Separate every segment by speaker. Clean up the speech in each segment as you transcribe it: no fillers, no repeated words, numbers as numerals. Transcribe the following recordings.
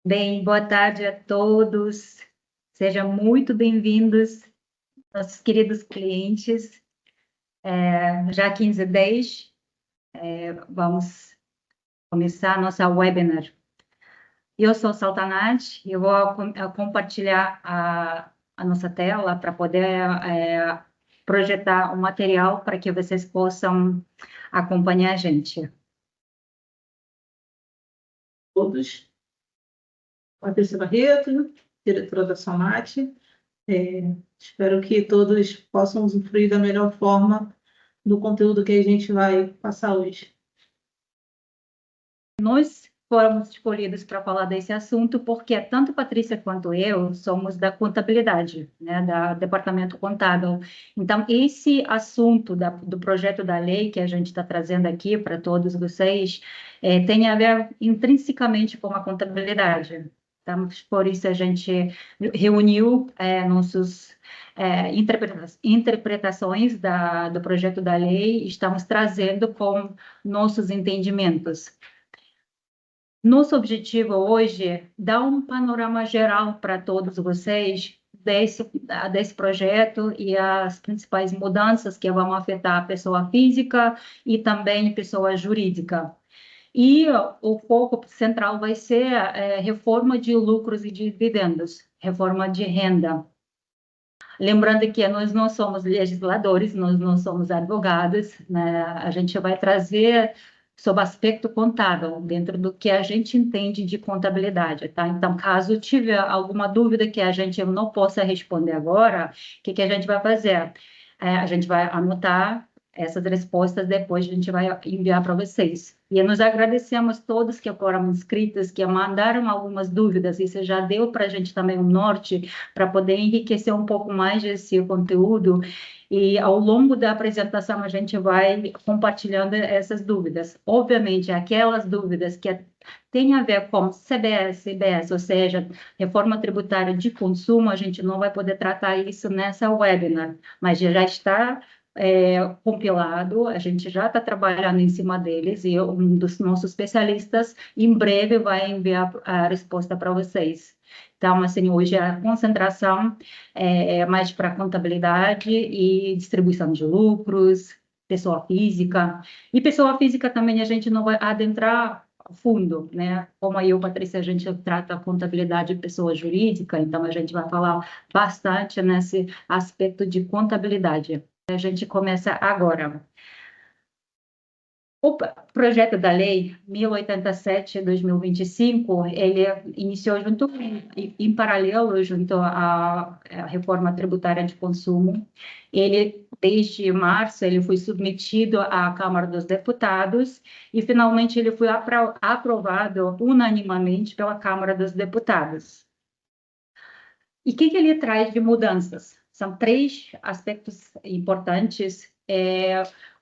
Speaker 1: Bem, boa tarde a todos. Sejam muito bem-vindos, nossos queridos clientes. Já 15h10, vamos começar a nossa webinar. Eu sou Saltanat e eu vou compartilhar a nossa tela para poder projetar um material para que vocês possam acompanhar a gente.
Speaker 2: Todos. Patrícia Barreto, diretora da SOMAT. Espero que todos possam usufruir da melhor forma do conteúdo que a gente vai passar hoje.
Speaker 1: Nós fomos escolhidos para falar desse assunto porque tanto Patrícia quanto eu somos da contabilidade, né, do departamento contábil. Então, esse assunto do projeto da lei que a gente está trazendo aqui para todos vocês tem a ver intrinsecamente com a contabilidade. Então, por isso a gente reuniu nossos interpretações do projeto da lei, estamos trazendo com nossos entendimentos. Nosso objetivo hoje é dar um panorama geral para todos vocês desse projeto e as principais mudanças que vão afetar a pessoa física e também a pessoa jurídica. E o foco central vai ser reforma de lucros e dividendos, reforma de renda. Lembrando que nós não somos legisladores, nós não somos advogados, né? A gente vai trazer sob aspecto contábil, dentro do que a gente entende de contabilidade, tá? Então, caso tiver alguma dúvida que a gente não possa responder agora, o que a gente vai fazer? A gente vai anotar essas respostas, depois a gente vai enviar para vocês. E nós agradecemos todos que foram inscritos, que mandaram algumas dúvidas, isso já deu para a gente também um norte para poder enriquecer um pouco mais esse conteúdo. E ao longo da apresentação a gente vai compartilhando essas dúvidas. Obviamente, aquelas dúvidas que têm a ver com CBS, IBS, ou seja, reforma tributária de consumo, a gente não vai poder tratar isso nessa webinar, mas já está compilado, a gente já está trabalhando em cima deles e um dos nossos especialistas em breve vai enviar a resposta para vocês. Então, assim, hoje a concentração é mais para contabilidade e distribuição de lucros, pessoa física. E pessoa física também a gente não vai adentrar a fundo, né? Como eu, Patrícia, a gente trata a contabilidade de pessoa jurídica, então a gente vai falar bastante nesse aspecto de contabilidade. A gente começa agora. O projeto da lei 1087/2025, ele iniciou em paralelo junto à reforma tributária de consumo. Ele, desde março, ele foi submetido à Câmara dos Deputados e, finalmente, ele foi aprovado unanimemente pela Câmara dos Deputados. E o que ele traz de mudanças? São três aspectos importantes.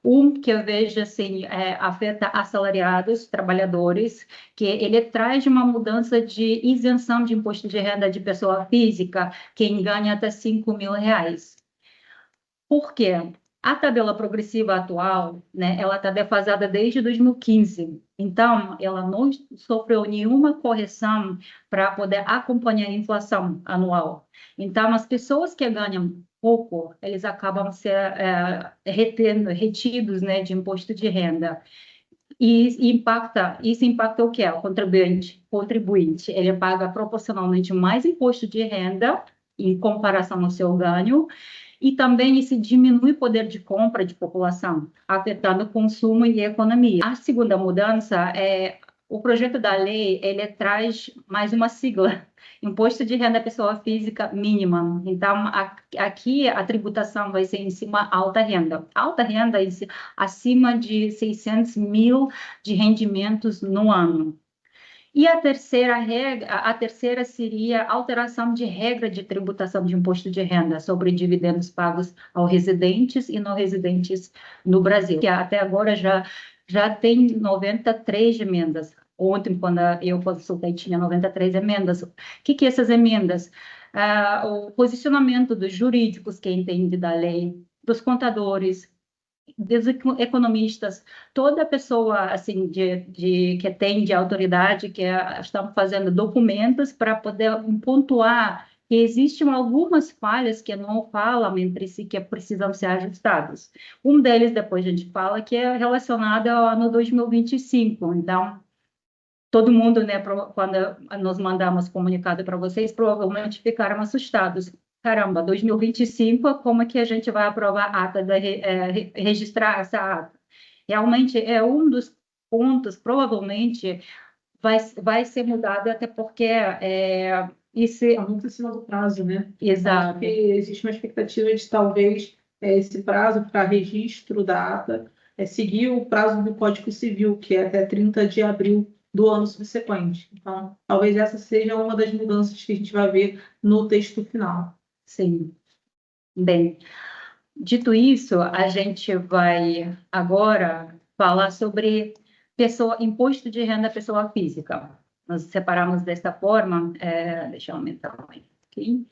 Speaker 1: Um que eu vejo assim, afeta assalariados, trabalhadores, que ele traz uma mudança de isenção de imposto de renda de pessoa física, quem ganha até R$ 5.000. Por quê? A tabela progressiva atual, né, ela está defasada desde 2015. Então, ela não sofreu nenhuma correção para poder acompanhar a inflação anual. Então, as pessoas que ganham pouco, eles acabam ser retidos, né, de imposto de renda. E isso impacta o quê? O contribuinte, ele paga proporcionalmente mais imposto de renda em comparação ao seu ganho, e também isso diminui o poder de compra de população, afetando o consumo e a economia. A segunda mudança é o projeto da lei, ele traz mais uma sigla, Imposto de Renda Pessoa Física Mínima. Então, aqui a tributação vai ser em cima alta renda. Alta renda é acima de 600 mil de rendimentos no ano. E a terceira seria a alteração de regra de tributação de imposto de renda sobre dividendos pagos aos residentes e não residentes no Brasil, que até agora já tem 93 emendas. Ontem, quando eu consultei, tinha 93 emendas. O que essas emendas? O posicionamento dos jurídicos que entendem da lei, dos contadores, dos economistas, toda pessoa assim que tem de autoridade, estão fazendo documentos para poder pontuar que existem algumas falhas que não falam entre si, que precisam ser ajustadas. Um deles, depois a gente fala, que é relacionado ao ano 2025. Então, todo mundo, né, quando nós mandamos comunicado para vocês, provavelmente ficaram assustados. Caramba, 2025, como é que a gente vai aprovar a ata, registrar essa ata? Realmente é um dos pontos, provavelmente, vai ser mudado, até porque isso...
Speaker 2: Está muito em cima do prazo, né?
Speaker 1: Exato.
Speaker 2: Acho que existe uma expectativa de talvez esse prazo para registro da ata seguir o prazo do Código Civil, que é até 30 de abril do ano subsequente. Então, talvez essa seja uma das mudanças que a gente vai ver no texto final.
Speaker 1: Sim. Bem, dito isso, a gente vai agora falar sobre imposto de renda pessoa física. Nós separamos desta forma, deixa eu aumentar aqui.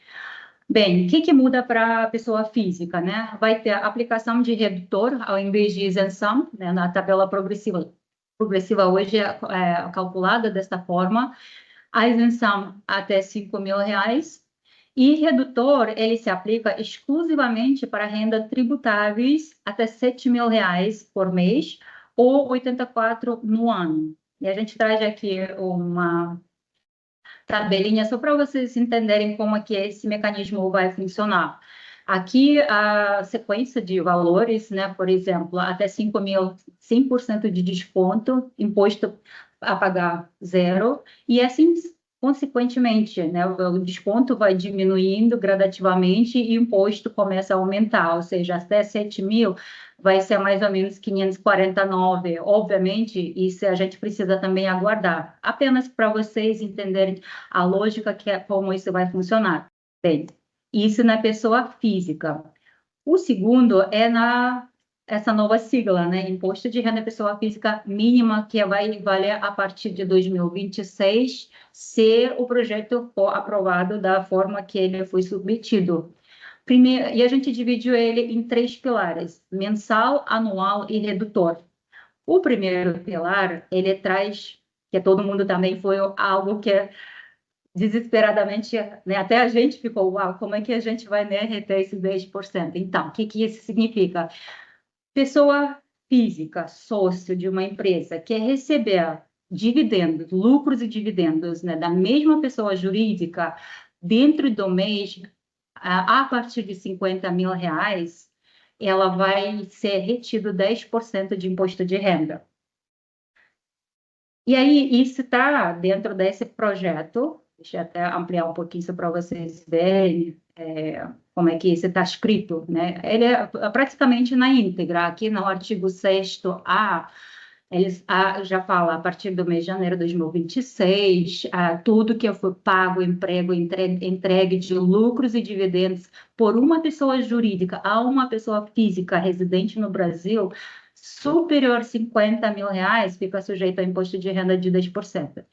Speaker 1: Bem, o que muda para a pessoa física, né? Vai ter a aplicação de redutor ao invés de isenção, né? Na tabela progressiva. Progressiva hoje é calculada desta forma. A isenção até R$ 5.000. E redutor, ele se aplica exclusivamente para renda tributáveis até R$ 7.000 por mês ou 84 no ano. E a gente traz aqui uma tabelinha só para vocês entenderem como é que esse mecanismo vai funcionar. Aqui a sequência de valores, né? Por exemplo, até 5.000, 100% de desconto, imposto a pagar zero, e assim consequentemente, né? O desconto vai diminuindo gradativamente e o imposto começa a aumentar, ou seja, até 7.000 vai ser mais ou menos 549. Obviamente, isso a gente precisa também aguardar, apenas para vocês entenderem a lógica que é como isso vai funcionar. Bem, isso na pessoa física. O segundo é essa nova sigla, né? Imposto de renda pessoa física mínima, que vai valer a partir de 2026, se o projeto for aprovado da forma que ele foi submetido. Primeiro, e a gente dividiu ele em 3 pilares: mensal, anual e redutor. O primeiro pilar, ele traz, que todo mundo também foi algo que desesperadamente, né, até a gente ficou, uau, como é que a gente vai, né, reter esses 10%? Então, o que isso significa? Pessoa física, sócio de uma empresa, quer receber dividendos, lucros e dividendos, né, da mesma pessoa jurídica dentro do mês, a partir de R$ 50.000, ela vai ser retido 10% de imposto de renda. E aí, isso está dentro desse projeto. Deixa eu até ampliar um pouquinho isso para vocês verem como é que isso está escrito, né? Ele é praticamente na íntegra. Aqui no artigo 6º-A, eles já fala, a partir do mês de janeiro de 2026, tudo que foi pago, emprego, entregue de lucros e dividendos por uma pessoa jurídica a uma pessoa física residente no Brasil, superior a R$ 50.000, fica sujeito a imposto de renda de 10%.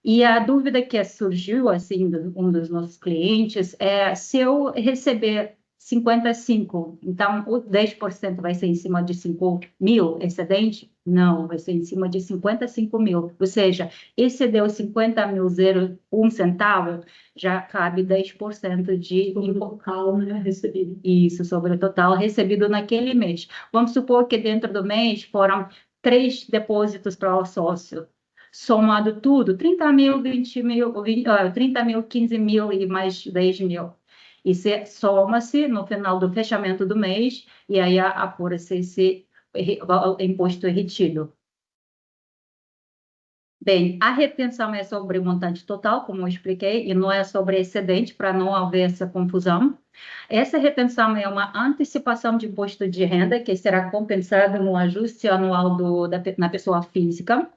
Speaker 1: E a dúvida que surgiu, assim, um dos nossos clientes, é se eu receber 55, então o 10% vai ser em cima de 5.000 excedente? Não, vai ser em cima de 55.000. Ou seja, excedeu 50.001 centavo, já cabe 10% de
Speaker 2: Sobre o total, né, recebido.
Speaker 1: Isso, sobre o total recebido naquele mês. Vamos supor que dentro do mês foram 3 depósitos para o sócio. Somado tudo, 30.000, 20.000, 30.000, 15.000 e mais 10.000. Isso soma-se no final do fechamento do mês e aí apura-se esse imposto retido. Bem, a retenção é sobre o montante total, como eu expliquei, e não é sobre excedente, para não haver essa confusão. Essa retenção é uma antecipação de imposto de renda, que será compensado no ajuste anual na pessoa física.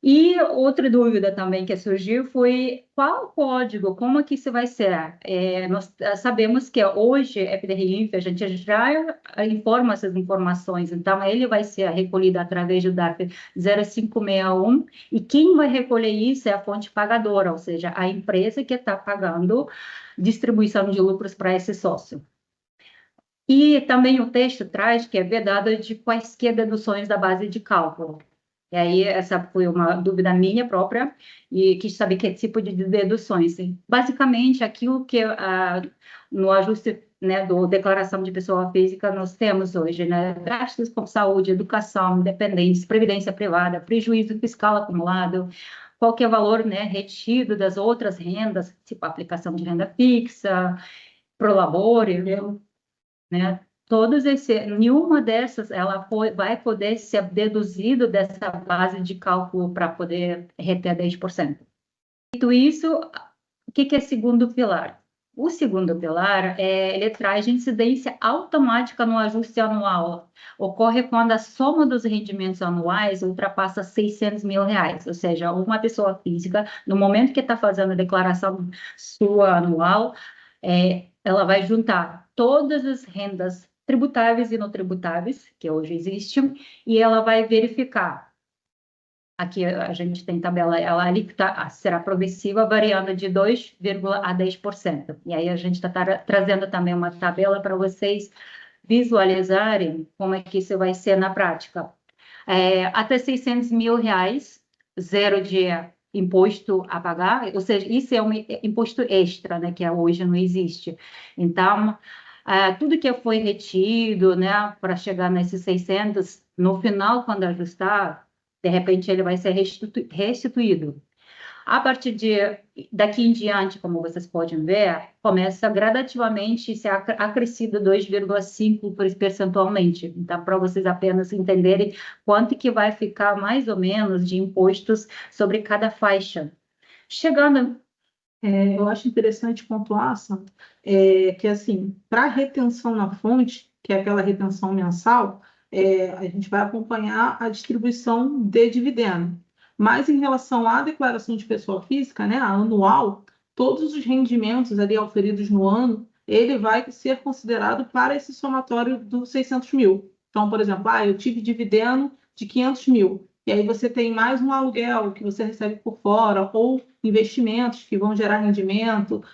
Speaker 1: E outra dúvida também que surgiu foi qual código, como que isso vai ser? Nós sabemos que hoje, FDRINF, a gente já informa essas informações, então ele vai ser recolhido através do DARF 0561, e quem vai recolher isso é a fonte pagadora, ou seja, a empresa que está pagando distribuição de lucros para esse sócio. E também o texto traz que é vedado de quaisquer deduções da base de cálculo. E aí, essa foi uma dúvida minha própria, e quis saber que tipo de deduções. Basicamente, aquilo que no ajuste, né, do declaração de pessoa física nós temos hoje, né, gastos com saúde, educação, dependência, previdência privada, prejuízo fiscal acumulado, qualquer valor, né, retido das outras rendas, tipo aplicação de renda fixa, prolabore, né? Nenhuma dessas vai poder ser deduzido dessa base de cálculo para poder reter 10%. Dito isso, o que é segundo pilar? O segundo pilar, ele traz incidência automática no ajuste anual. Ocorre quando a soma dos rendimentos anuais ultrapassa R$ 600.000, ou seja, uma pessoa física, no momento que está fazendo a declaração sua anual, ela vai juntar todas as rendas tributáveis e não tributáveis, que hoje existem, e ela vai verificar. Aqui a gente tem tabela, ela alíquota será progressiva, variando de 2, a 10%. E aí a gente está trazendo também uma tabela para vocês visualizarem como é que isso vai ser na prática. Até R$ 600.000, zero de imposto a pagar, ou seja, isso é um imposto extra, né, que hoje não existe. Então, tudo que foi retido, né, para chegar nesses 600, no final, quando ajustar, de repente ele vai ser restituído. A partir daqui em diante, como vocês podem ver, começa gradativamente a ser acrescido 2,5 percentualmente. Então, para vocês apenas entenderem quanto que vai ficar mais ou menos de impostos sobre cada faixa. Chegando...
Speaker 2: Eu acho interessante pontuar, Sam, que assim, para retenção na fonte, que é aquela retenção mensal, a gente vai acompanhar a distribuição de dividendo. Mas em relação à declaração de pessoa física, né, a anual, todos os rendimentos ali auferidos no ano, ele vai ser considerado para esse somatório dos 600 mil. Então, por exemplo, eu tive dividendo de 500 mil. E aí você tem mais um aluguel que você recebe por fora, ou investimentos que vão gerar rendimento,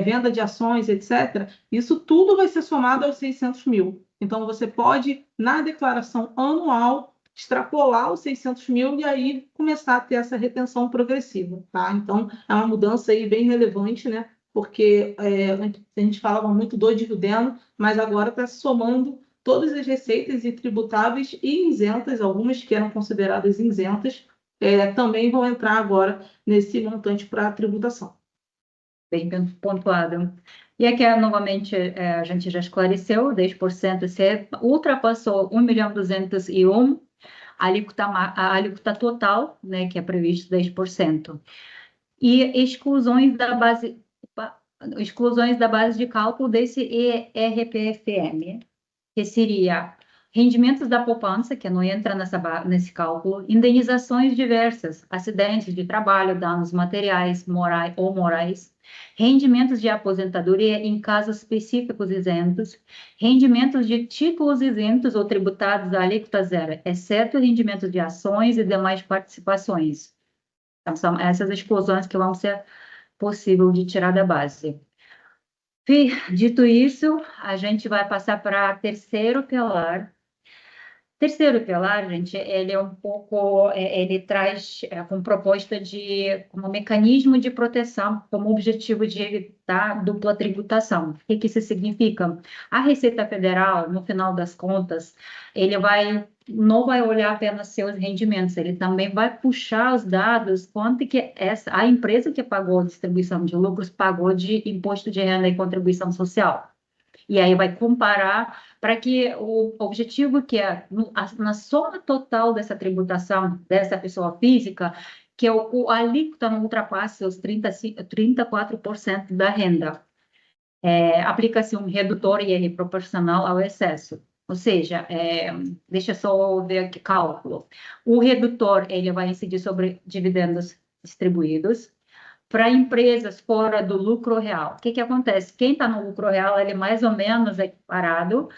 Speaker 2: venda de ações, etc. Isso tudo vai ser somado aos 600 mil. Então, você pode, na declaração anual, extrapolar os 600 mil e aí começar a ter essa retenção progressiva, tá? Então, é uma mudança aí bem relevante, né? Porque a gente falava muito do dividendo, mas agora está somando todas as receitas e tributáveis e isentas, algumas que eram consideradas isentas, também vão entrar agora nesse montante para tributação.
Speaker 1: Bem pontuado. E aqui, novamente, a gente já esclareceu, 10% se ultrapassou 1.201.000, a alíquota total, né, que é previsto 10%. E exclusões da base de cálculo desse ERPFM, que seria rendimentos da poupança, que não entra nesse cálculo, indenizações diversas, acidentes de trabalho, danos materiais morais, rendimentos de aposentadoria em casos específicos isentos, rendimentos de títulos isentos ou tributados à alíquota zero, exceto rendimentos de ações e demais participações. Então, são essas exclusões que vão ser possível de tirar da base. Dito isso, a gente vai passar para terceiro pilar. Terceiro pilar, gente, ele é um pouco, ele traz como proposta como mecanismo de proteção, como objetivo de evitar dupla tributação. O que isso significa? A Receita Federal, no final das contas, não vai olhar apenas seus rendimentos, ele também vai puxar os dados, quanto que a empresa que pagou a distribuição de lucros pagou de imposto de renda e contribuição social. E aí vai comparar para que o objetivo que é na soma total dessa tributação dessa pessoa física, que a alíquota não ultrapasse os 34% da renda. Aplica-se um redutor IR proporcional ao excesso. Ou seja, deixa eu só ver aqui cálculo. O redutor ele vai incidir sobre dividendos distribuídos, para empresas fora do lucro real. O que acontece? Quem está no lucro real, ele mais ou menos equiparado,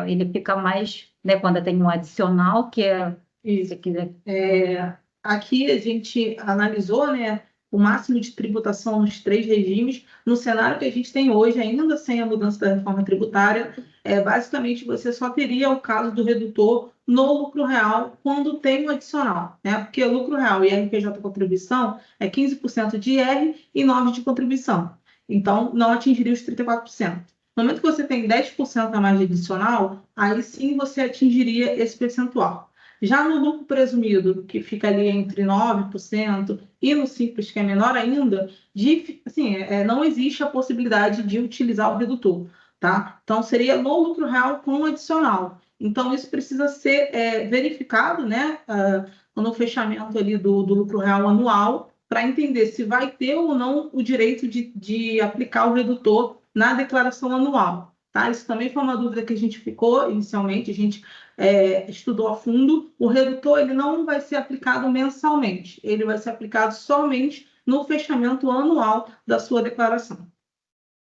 Speaker 1: ele fica mais, né, quando tem um adicional, que é...
Speaker 2: Isso. Aqui a gente analisou, né, o máximo de tributação nos 3 regimes. No cenário que a gente tem hoje, ainda sem a mudança da reforma tributária, basicamente você só teria o caso do redutor no lucro real quando tem um adicional, né? Porque o lucro real e RPJ contribuição é 15% de IR e 9% de contribuição. Então, não atingiria os 34%. No momento que você tem 10% a mais de adicional, aí sim você atingiria esse percentual. Já no lucro presumido, que fica ali entre 9% e no simples, que é menor ainda, não existe a possibilidade de utilizar o redutor, tá? Então, seria no lucro real com adicional. Então, isso precisa ser verificado, né, no fechamento ali do lucro real anual, para entender se vai ter ou não o direito de aplicar o redutor na declaração anual. Tá? Isso também foi uma dúvida que a gente ficou inicialmente, a gente estudou a fundo. O redutor ele não vai ser aplicado mensalmente, ele vai ser aplicado somente no fechamento anual da sua declaração.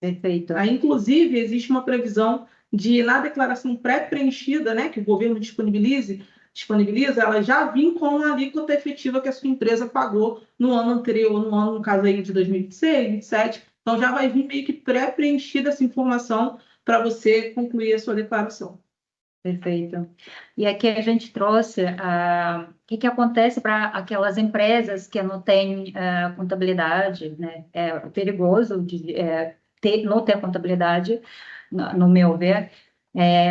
Speaker 1: Perfeito.
Speaker 2: Aí, inclusive, existe uma previsão de, na declaração pré-preenchida, né, que o governo disponibiliza, ela já vir com a alíquota efetiva que a sua empresa pagou no ano anterior, no caso aí de 2026, 2027. Então, já vai vir meio que pré-preenchida essa informação para você concluir a sua declaração.
Speaker 1: Perfeito. E aqui a gente trouxe o que acontece para aquelas empresas que não têm contabilidade, né? É perigoso não ter contabilidade, no meu ver.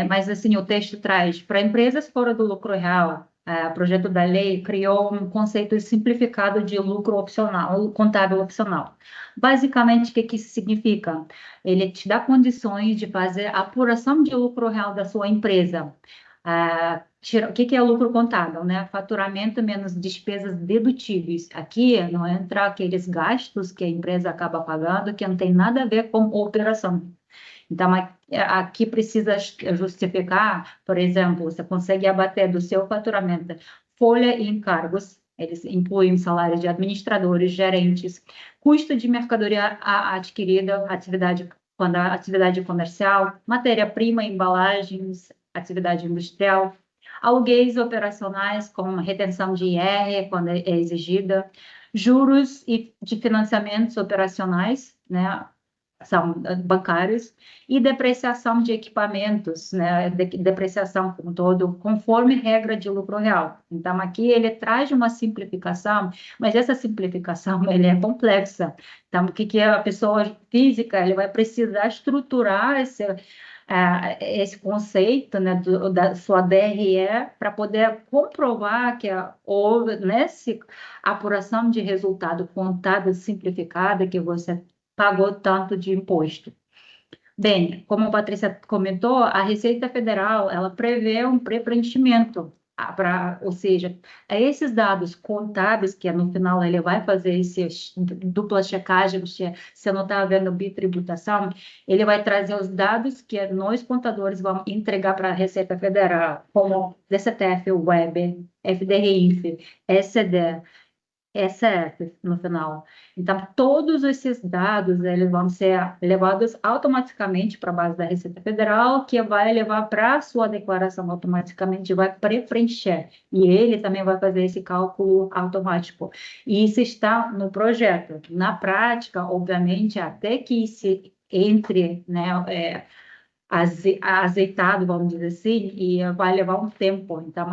Speaker 1: Mas, assim, o texto traz, para empresas fora do lucro real, o projeto da lei criou um conceito simplificado de lucro opcional, contábil opcional. Basicamente, o que isso significa? Ele te dá condições de fazer a apuração de lucro real da sua empresa. O que é lucro contábil, né? Faturamento menos despesas dedutíveis. Aqui não entra aqueles gastos que a empresa acaba pagando, que não tem nada a ver com operação. Então, aqui precisa justificar, por exemplo, você consegue abater do seu faturamento folha e encargos, eles incluem salários de administradores, gerentes, custo de mercadoria adquirida, quando a atividade comercial, matéria-prima, embalagens, atividade industrial, aluguéis operacionais, como retenção de IR, quando é exigida, juros de financiamentos operacionais, né? São bancários, e depreciação de equipamentos, né, depreciação como todo, conforme regra de lucro real. Então, aqui ele traz uma simplificação, mas essa simplificação ele é complexa. Então, o que a pessoa física ele vai precisar estruturar esse conceito, né, da sua DRE para poder comprovar que houve nessa apuração de resultado contábil simplificada que você pagou tanto de imposto. Bem, como a Patrícia comentou, a Receita Federal, ela prevê um pré-preenchimento, ou seja, esses dados contábeis, que no final ele vai fazer essa dupla checagem, se não está havendo bitributação, ele vai trazer os dados que nós, contadores, vamos entregar para a Receita Federal, como DCTF, Web, FDRIF, SCD, SF no final. Então, todos esses dados eles vão ser levados automaticamente para a base da Receita Federal, que vai levar para a sua declaração automaticamente, vai pré-preencher. E ele também vai fazer esse cálculo automático. E isso está no projeto. Na prática, obviamente, até que se entre, né, azeitado, vamos dizer assim, e vai levar um tempo. Então,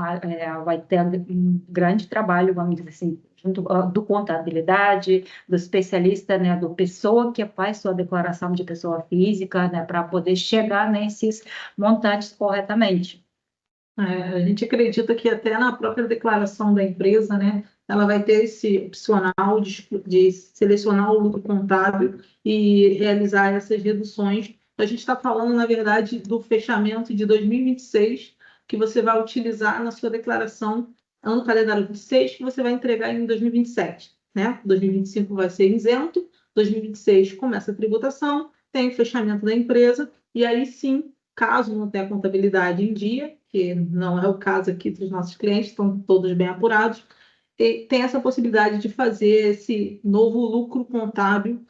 Speaker 1: vai ter um grande trabalho, vamos dizer assim, junto do contabilidade, do especialista, né, do pessoa que faz sua declaração de pessoa física, né, para poder chegar nesses montantes corretamente.
Speaker 2: A gente acredita que até na própria declaração da empresa, né, ela vai ter esse opcional de selecionar o lucro contábil e realizar essas reduções. A gente está falando, na verdade, do fechamento de 2026, que você vai utilizar na sua declaração ano calendário 26, que você vai entregar em 2027. Né? 2025 vai ser isento, 2026 começa a tributação, tem o fechamento da empresa, e aí sim, caso não tenha contabilidade em dia, que não é o caso aqui dos nossos clientes, estão todos bem apurados, e tem essa possibilidade de fazer esse novo lucro contábil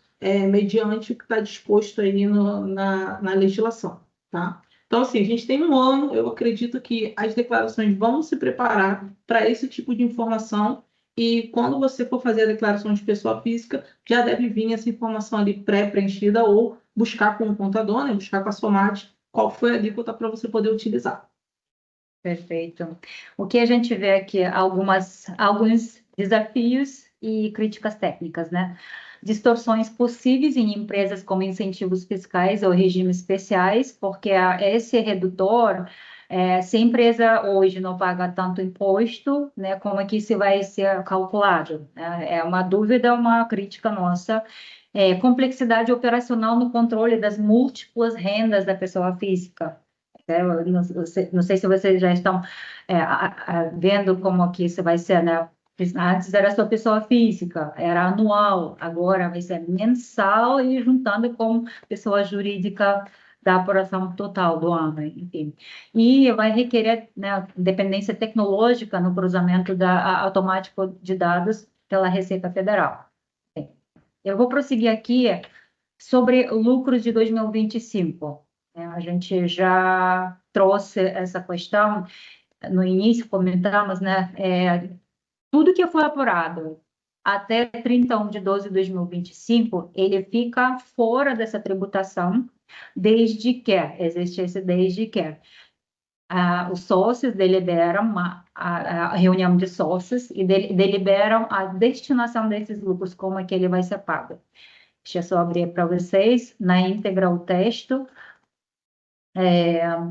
Speaker 2: mediante o que está disposto aí na legislação, tá? Então, assim, a gente tem um ano, eu acredito que as declarações vão se preparar para esse tipo de informação e quando você for fazer a declaração de pessoa física, já deve vir essa informação ali pré-preenchida ou buscar com o contador, né? Buscar com a Somate qual foi a alíquota para você poder utilizar.
Speaker 1: Perfeito. O que a gente vê aqui, alguns desafios e críticas técnicas, né? Distorções possíveis em empresas como incentivos fiscais ou regimes especiais, porque esse redutor, se a empresa hoje não paga tanto imposto, né, como é que isso vai ser calculado? Né? É uma dúvida, uma crítica nossa. Complexidade operacional no controle das múltiplas rendas da pessoa física. Eu não sei se vocês já estão vendo como que isso vai ser, né? Antes era só pessoa física, era anual, agora vai ser mensal e juntando com pessoa jurídica da apuração total do ano, enfim. E vai requerer, né, dependência tecnológica no cruzamento automático de dados pela Receita Federal. Eu vou prosseguir aqui sobre lucros de 2025. A gente já trouxe essa questão no início, comentamos, né? Tudo que foi apurado até 31 de 12 de 2025, ele fica fora dessa tributação, desde que, existe esse desde que. Os sócios deliberam a reunião de sócios e deliberam a destinação desses lucros, como é que ele vai ser pago. Deixa eu só abrir para vocês, na íntegra o texto.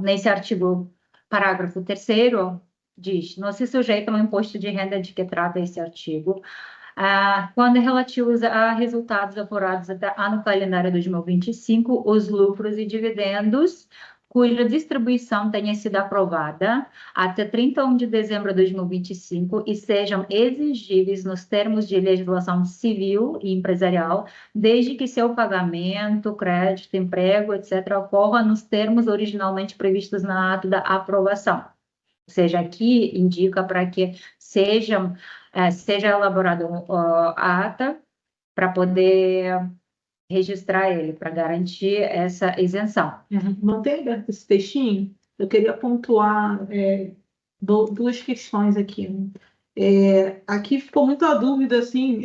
Speaker 1: Nesse artigo, parágrafo 3º, diz, não se sujeita ao imposto de renda de que trata esse artigo, quando relativos a resultados apurados até ano calendário 2025, os lucros e dividendos cuja distribuição tenha sido aprovada até 31 de dezembro de 2025 e sejam exigíveis nos termos de legislação civil e empresarial, desde que seu pagamento, crédito, emprego, etc., ocorra nos termos originalmente previstos na ata da aprovação. Ou seja, aqui indica para que seja elaborada a ata para poder registrar ele, para garantir essa isenção.
Speaker 2: Mantém aberto esse textinho. Eu queria pontuar duas questões aqui. Aqui ficou muita dúvida assim,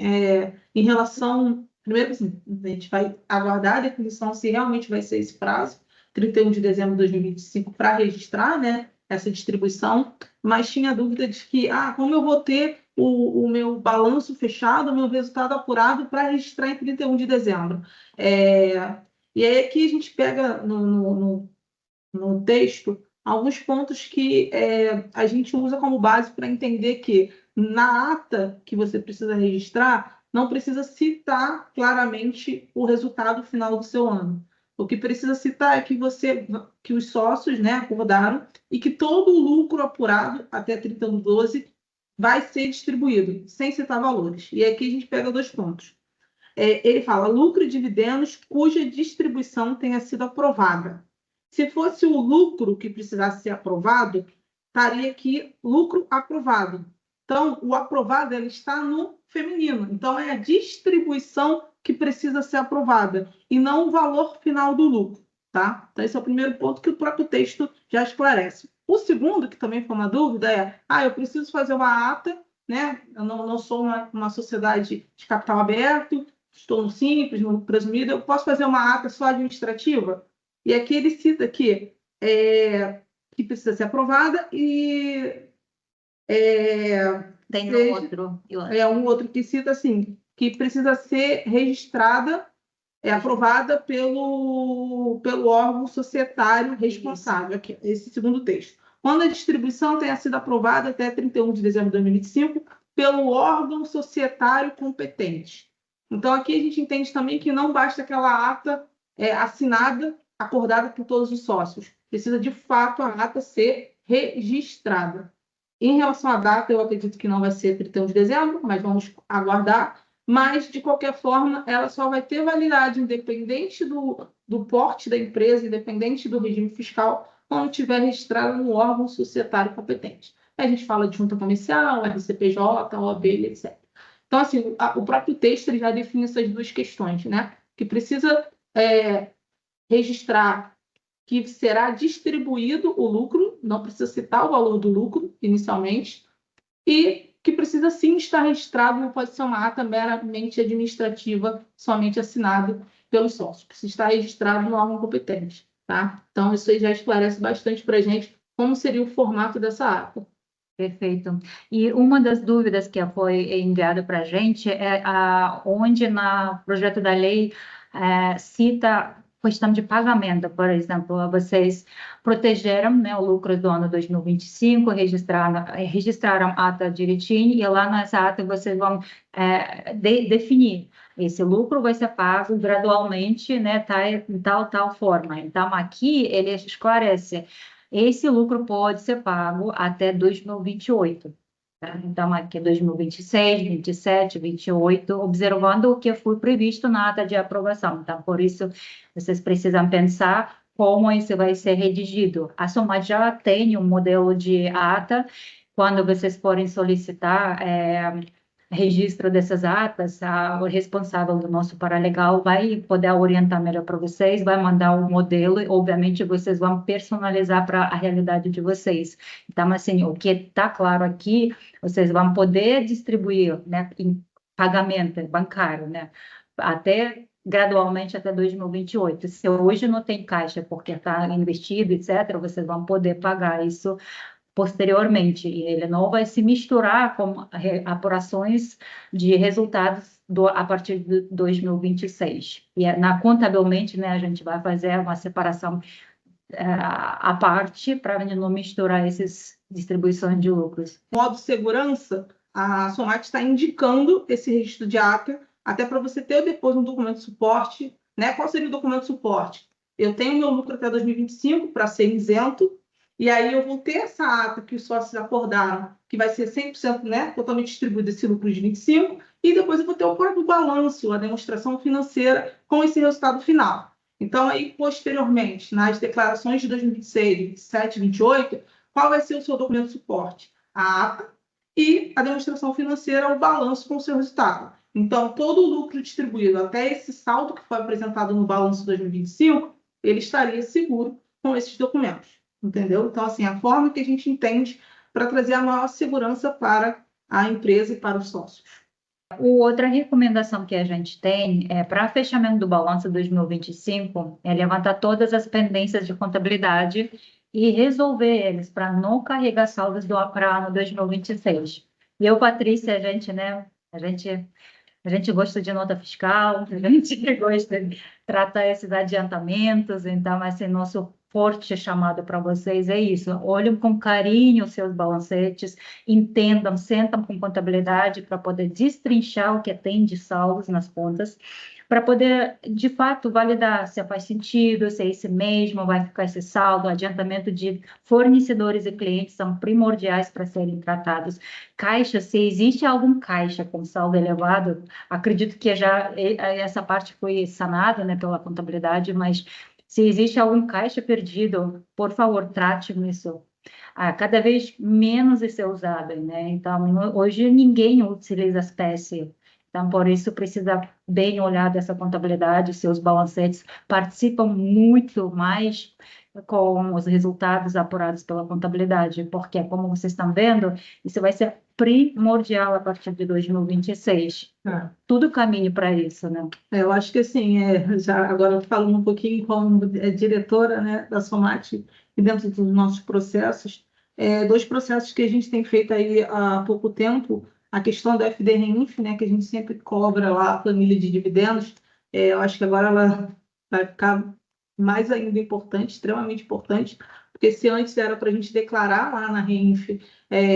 Speaker 2: em relação. Primeiro, assim, a gente vai aguardar a definição se realmente vai ser esse prazo, 31 de dezembro de 2025, para registrar, né, essa distribuição, mas tinha dúvida de que, como eu vou ter o meu balanço fechado, o meu resultado apurado para registrar em 31 de dezembro. E aí aqui a gente pega no texto alguns pontos que a gente usa como base para entender que na ata que você precisa registrar, não precisa citar claramente o resultado final do seu ano. O que precisa citar é que os sócios, né, acordaram e que todo o lucro apurado até 31 de 12 vai ser distribuído, sem citar valores. E aqui a gente pega dois pontos. Ele fala lucro e dividendos cuja distribuição tenha sido aprovada. Se fosse o lucro que precisasse ser aprovado, estaria aqui lucro aprovado. Então, o aprovado ele está no feminino. Então, é a distribuição que precisa ser aprovada e não o valor final do lucro. Tá? Então, esse é o primeiro ponto que o próprio texto já esclarece. O segundo, que também foi uma dúvida, eu preciso fazer uma ata, né? Eu não sou uma sociedade de capital aberto, estou no simples, no presumido, eu posso fazer uma ata só administrativa? E aqui ele cita que precisa ser aprovada e
Speaker 1: Tem
Speaker 2: um outro que cita assim, que precisa ser registrada, aprovada pelo órgão societário responsável, aqui, esse segundo texto. Quando a distribuição tenha sido aprovada até 31 de dezembro de 2025 pelo órgão societário competente. Então, aqui a gente entende também que não basta aquela ata assinada, acordada por todos os sócios. Precisa, de fato, a ata ser registrada. Em relação à data, eu acredito que não vai ser 31 de dezembro, mas vamos aguardar. Mas, de qualquer forma, ela só vai ter validade independente do porte da empresa, independente do regime fiscal, quando estiver registrada no órgão societário competente. Aí a gente fala de junta comercial, RCPJ, OAB, etc. Então, assim, o próprio texto ele já define essas duas questões, né? Que precisa registrar que será distribuído o lucro, não precisa citar o valor do lucro inicialmente, e que precisa sim estar registrado, não pode ser uma ata meramente administrativa, somente assinada pelos sócios. Precisa estar registrado no órgão competente, tá? Então, isso aí já esclarece bastante para a gente como seria o formato dessa ata.
Speaker 1: Perfeito. E uma das dúvidas que foi enviada para a gente é onde no projeto da lei cita questão de pagamento, por exemplo, vocês protegeram, né, o lucro do ano 2025, registraram a ata direitinho e lá nessa ata vocês vão definir esse lucro vai ser pago gradualmente, né, tal forma. Então, aqui ele esclarece esse lucro pode ser pago até 2028. Tá? Então, aqui é 2026, 27, 28, observando o que foi previsto na ata de aprovação. Então, por isso, vocês precisam pensar como isso vai ser redigido. A Somat já tem um modelo de ata. Quando vocês forem solicitar registro dessas atas, o responsável do nosso paralegal vai poder orientar melhor para vocês, vai mandar o modelo e, obviamente, vocês vão personalizar para a realidade de vocês. Então, assim, o que está claro aqui, vocês vão poder distribuir, né, em pagamento bancário, né, até gradualmente até 2028. Se hoje não tem caixa porque está investido, etc., vocês vão poder pagar isso posteriormente, e ele não vai se misturar com apurações de resultados a partir de 2026. E contabilmente, né, a gente vai fazer uma separação à parte para não misturar essas distribuições de lucros.
Speaker 2: Modo segurança, a Somat está indicando esse registro de ata, até para você ter depois um documento de suporte, né? Qual seria o documento de suporte? Eu tenho meu lucro até 2025 para ser isento, e aí eu vou ter essa ata que os sócios acordaram, que vai ser 100%, né, totalmente distribuído esse lucro de 25, e depois eu vou ter o próprio balanço, a demonstração financeira com esse resultado final. Então, aí, posteriormente, nas declarações de 2026, 27, 28, qual vai ser o seu documento de suporte? A ata e a demonstração financeira, o balanço com o seu resultado. Então, todo o lucro distribuído até esse saldo que foi apresentado no balanço 2025, ele estaria seguro com esses documentos, entendeu? Então, assim, a forma que a gente entende para trazer a maior segurança para a empresa e para os sócios.
Speaker 1: Outra recomendação que a gente tem para fechamento do balanço 2025 é levantar todas as pendências de contabilidade e resolver eles para não carregar saldos para ano 2026. E eu, Patrícia, a gente gosta de nota fiscal, a gente gosta de tratar esses adiantamentos, então, assim, nosso forte chamado para vocês é isso. Olhem com carinho os seus balancetes, entendam, sentam com contabilidade para poder destrinchar o que tem de saldos nas contas, para poder, de fato, validar se faz sentido, se é esse mesmo, vai ficar esse saldo, adiantamento de fornecedores e clientes são primordiais para serem tratados. Caixa, se existe algum caixa com saldo elevado, acredito que já essa parte foi sanada, né, pela contabilidade, mas se existe algum caixa perdido, por favor, trate isso. Cada vez menos isso é usado, né? Então, hoje ninguém utiliza as espécie. Então, por isso, precisa bem olhar dessa contabilidade, seus balancetes participam muito mais com os resultados apurados pela contabilidade, porque, como vocês estão vendo, isso vai ser primordial a partir de 2026. Tudo caminho para isso, né?
Speaker 2: Eu acho que assim, já agora falando um pouquinho como diretora, né, da Somat e dentro dos nossos processos, dois processos que a gente tem feito aí há pouco tempo, a questão da FDRINF, né, que a gente sempre cobra lá a planilha de dividendos, eu acho que agora ela vai ficar mais ainda importante, extremamente importante, porque se antes era para a gente declarar lá na RINF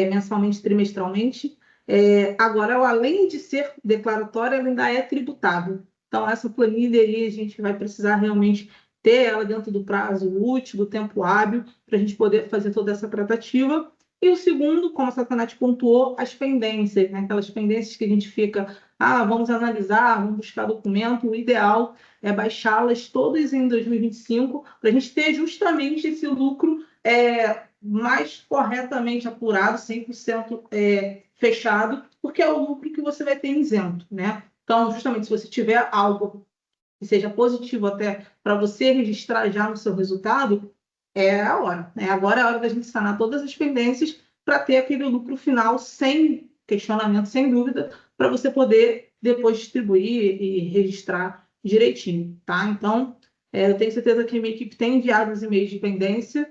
Speaker 2: mensalmente, trimestralmente, agora, além de ser declaratória, ela ainda é tributável. Então, essa planilha aí, a gente vai precisar realmente ter ela dentro do prazo útil, do tempo hábil, para a gente poder fazer toda essa tratativa. E o segundo, como a Satanate pontuou, as pendências, né? Aquelas pendências que a gente fica, vamos analisar, vamos buscar documento. O ideal é baixá-las todas em 2025, para a gente ter justamente esse lucro mais corretamente apurado, 100% fechado, porque é o lucro que você vai ter isento, né? Então, justamente, se você tiver algo que seja positivo até para você registrar já no seu resultado, é a hora, né? Agora é a hora da gente sanar todas as pendências para ter aquele lucro final sem questionamento, sem dúvida, para você poder depois distribuir e registrar direitinho, tá? Então, eu tenho certeza que a minha equipe tem enviado os e-mails de pendência.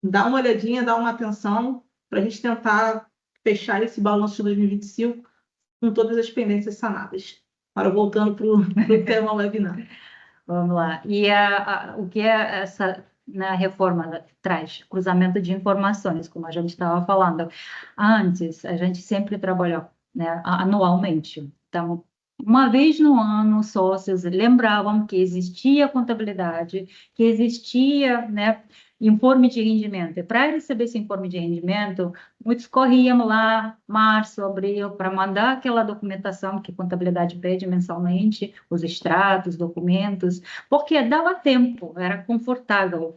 Speaker 2: Dá uma olhadinha, dá uma atenção para a gente tentar fechar esse balanço de 2025 com todas as pendências sanadas. Agora, voltando para o tema webinar.
Speaker 1: Vamos lá. E o que é essa reforma traz? Cruzamento de informações, como a gente estava falando. Antes, a gente sempre trabalhou, né, anualmente. Então, uma vez no ano, os sócios lembravam que existia contabilidade, que existia, né, informe de rendimento. E para receber esse informe de rendimento, muitos corriam lá, março, abril, para mandar aquela documentação que a contabilidade pede mensalmente, os extratos, documentos, porque dava tempo, era confortável,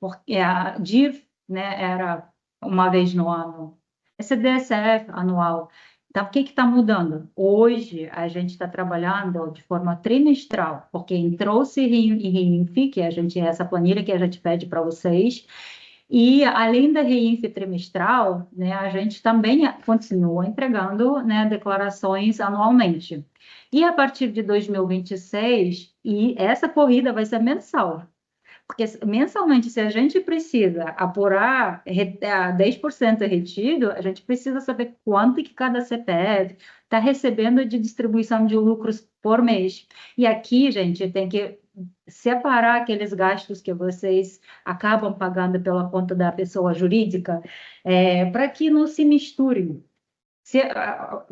Speaker 1: porque a DIR, né, era uma vez no ano, esse DSF anual. Então, o que está mudando? Hoje, a gente está trabalhando de forma trimestral, porque entrou-se RINF, que essa planilha que a gente pede para vocês, e além da RINF trimestral, né, a gente também continua entregando, né, declarações anualmente. E a partir de 2026, e essa corrida vai ser mensal. Porque mensalmente, se a gente precisa apurar 10% retido, a gente precisa saber quanto que cada CPF está recebendo de distribuição de lucros por mês. E aqui, gente, tem que separar aqueles gastos que vocês acabam pagando pela conta da pessoa jurídica, para que não se misturem.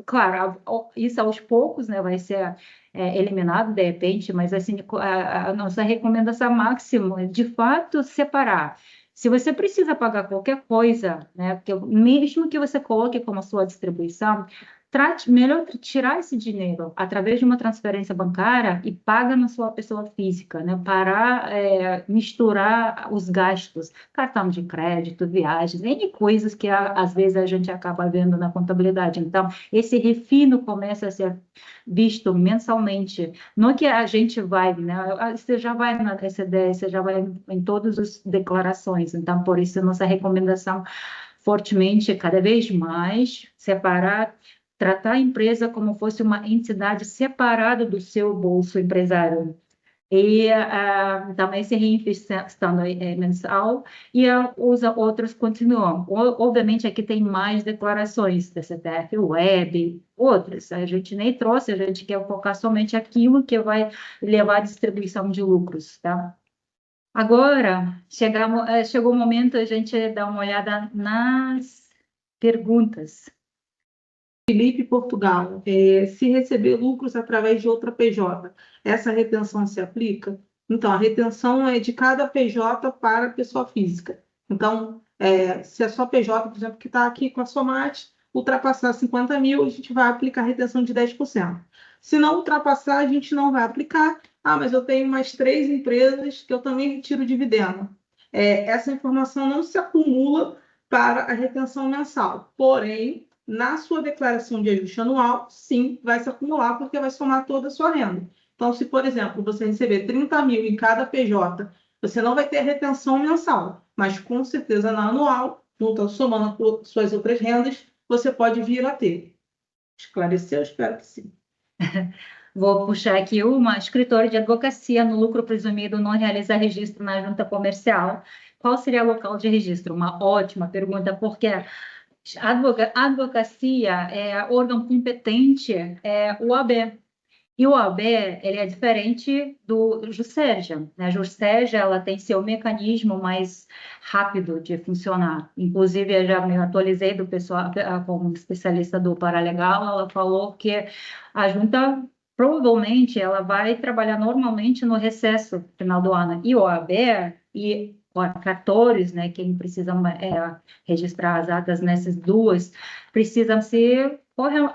Speaker 1: Claro, isso aos poucos, né, vai ser eliminado de repente, mas assim, a nossa recomendação máxima é, de fato, separar. Se você precisa pagar qualquer coisa, né, porque mesmo que você coloque como sua distribuição, trate melhor tirar esse dinheiro através de uma transferência bancária e paga na sua pessoa física, né, para misturar os gastos, cartão de crédito, viagens, N coisas que às vezes a gente acaba vendo na contabilidade. Então, esse refino começa a ser visto mensalmente. Não é que a gente vai, né? Você já vai na RCD, você já vai em todas as declarações. Então, por isso, nossa recomendação fortemente é cada vez mais separar, tratar a empresa como fosse uma entidade separada do seu bolso empresário. E também se reinvestando mensal e os outros continuam. Obviamente, aqui tem mais declarações da CPF Web, outras. A gente nem trouxe, a gente quer focar somente aquilo que vai levar à distribuição de lucros, tá? Agora, chegou o momento a gente dar uma olhada nas perguntas.
Speaker 2: Felipe Portugal, se receber lucros através de outra PJ, essa retenção se aplica? Então, a retenção é de cada PJ para a pessoa física. Então, se a sua PJ, por exemplo, que está aqui com a Somate, ultrapassar 50 mil, a gente vai aplicar a retenção de 10%. Se não ultrapassar, a gente não vai aplicar. Ah, mas eu tenho mais 3 empresas que eu também retiro dividendo. Essa informação não se acumula para a retenção mensal. Porém, na sua declaração de ajuste anual, sim, vai se acumular, porque vai somar toda a sua renda. Então, se, por exemplo, você receber 30 mil em cada PJ, você não vai ter retenção mensal, mas com certeza na anual, somando com suas outras rendas, você pode vir a ter. Esclareceu? Espero que sim.
Speaker 1: Vou puxar aqui uma escritório de advocacia no lucro presumido não realiza registro na junta comercial. Qual seria o local de registro? Uma ótima pergunta, porque a advocacia é órgão competente, é o OAB. E o OAB, ele é diferente do Juscerja, né? A Juscerja, ela tem seu mecanismo mais rápido de funcionar. Inclusive, eu já me atualizei do pessoal, como especialista do Paralegal, ela falou que a junta, provavelmente, ela vai trabalhar normalmente no recesso final do ano. E o OAB e cartórios, né, quem precisa registrar as atas nessas duas, precisam ser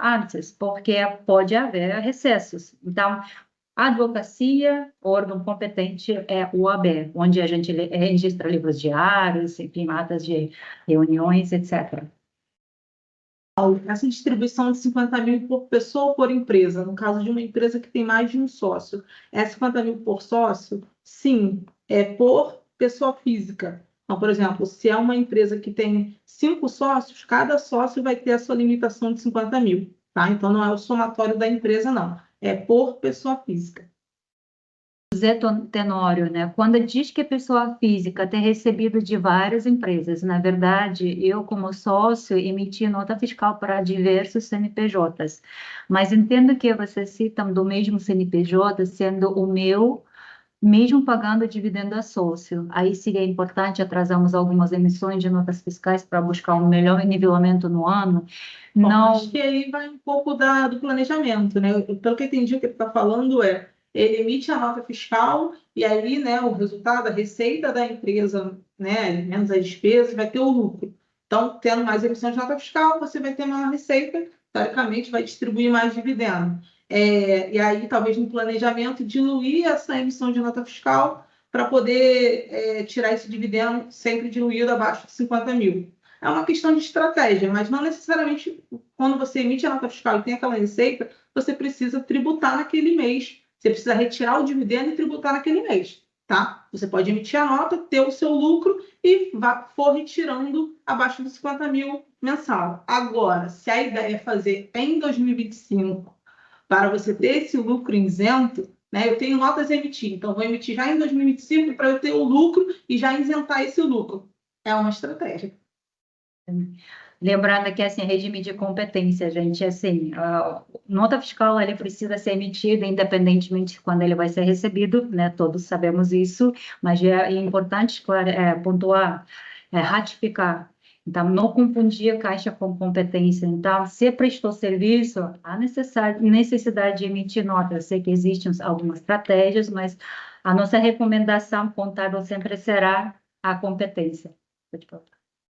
Speaker 1: antes, porque pode haver recessos. Então, a advocacia, órgão competente é o OAB, onde a gente registra livros diários, enfim, atas de reuniões, etc.
Speaker 2: Essa distribuição de 50 mil por pessoa ou por empresa, no caso de uma empresa que tem mais de um sócio, é 50 mil por sócio? Sim, é por pessoa física. Então, por exemplo, se é uma empresa que tem 5 sócios, cada sócio vai ter a sua limitação de 50 mil, tá? Então, não é o somatório da empresa, não. É por pessoa física.
Speaker 1: Zé Tenório, né? Quando diz que a pessoa física tem recebido de várias empresas, na verdade, eu, como sócio, emiti nota fiscal para diversos CNPJs, mas entendo que vocês citam do mesmo CNPJ sendo o meu, mesmo pagando dividendo a sócio. Aí seria importante atrasarmos algumas emissões de notas fiscais para buscar um melhor nivelamento no ano.
Speaker 2: Bom,
Speaker 1: Não.
Speaker 2: acho que aí vai um pouco do planejamento, né? Pelo que eu entendi, o que ele está falando é, ele emite a nota fiscal e aí, né, o resultado, a receita da empresa, né, menos as despesas, vai ter o lucro. Então, tendo mais emissão de nota fiscal, você vai ter maior receita, teoricamente vai distribuir mais dividendo. E aí, talvez no planejamento, diluir essa emissão de nota fiscal para poder tirar esse dividendo sempre diluído abaixo de 50 mil. É uma questão de estratégia, mas não necessariamente quando você emite a nota fiscal e tem aquela receita, você precisa tributar naquele mês. Você precisa retirar o dividendo e tributar naquele mês, tá? Você pode emitir a nota, ter o seu lucro e for retirando abaixo dos 50 mil mensal. Agora, se a ideia é fazer em 2025 para você ter esse lucro isento, né? Eu tenho notas a emitir, então vou emitir já em 2025 para eu ter o lucro e já isentar esse lucro. É uma estratégia.
Speaker 1: Lembrando que, assim, regime de competência, gente, assim, a nota fiscal, ele precisa ser emitida independentemente de quando ele vai ser recebido, né, todos sabemos isso, mas é importante pontuar, ratificar. Então, não confundir a Caixa com competência. Então, se prestou serviço, há necessidade de emitir nota. Eu sei que existem algumas estratégias, mas a nossa recomendação contábil sempre será a competência. Pode falar.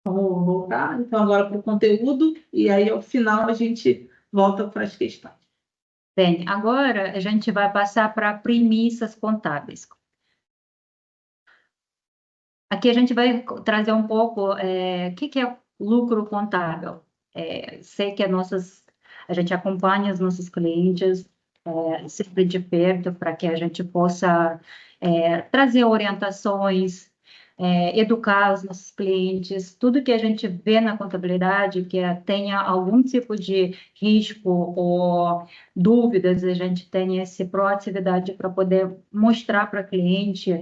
Speaker 2: Vamos voltar, então, agora para o conteúdo, e aí, ao final, a gente volta para as questões.
Speaker 1: Bem, agora a gente vai passar para premissas contábeis. Aqui a gente vai trazer um pouco o que é lucro contábil. Sei que a gente acompanha os nossos clientes sempre de perto para que a gente possa trazer orientações, educar os nossos clientes, tudo que a gente vê na contabilidade que tenha algum tipo de risco ou dúvidas, a gente tem essa proatividade para poder mostrar para o cliente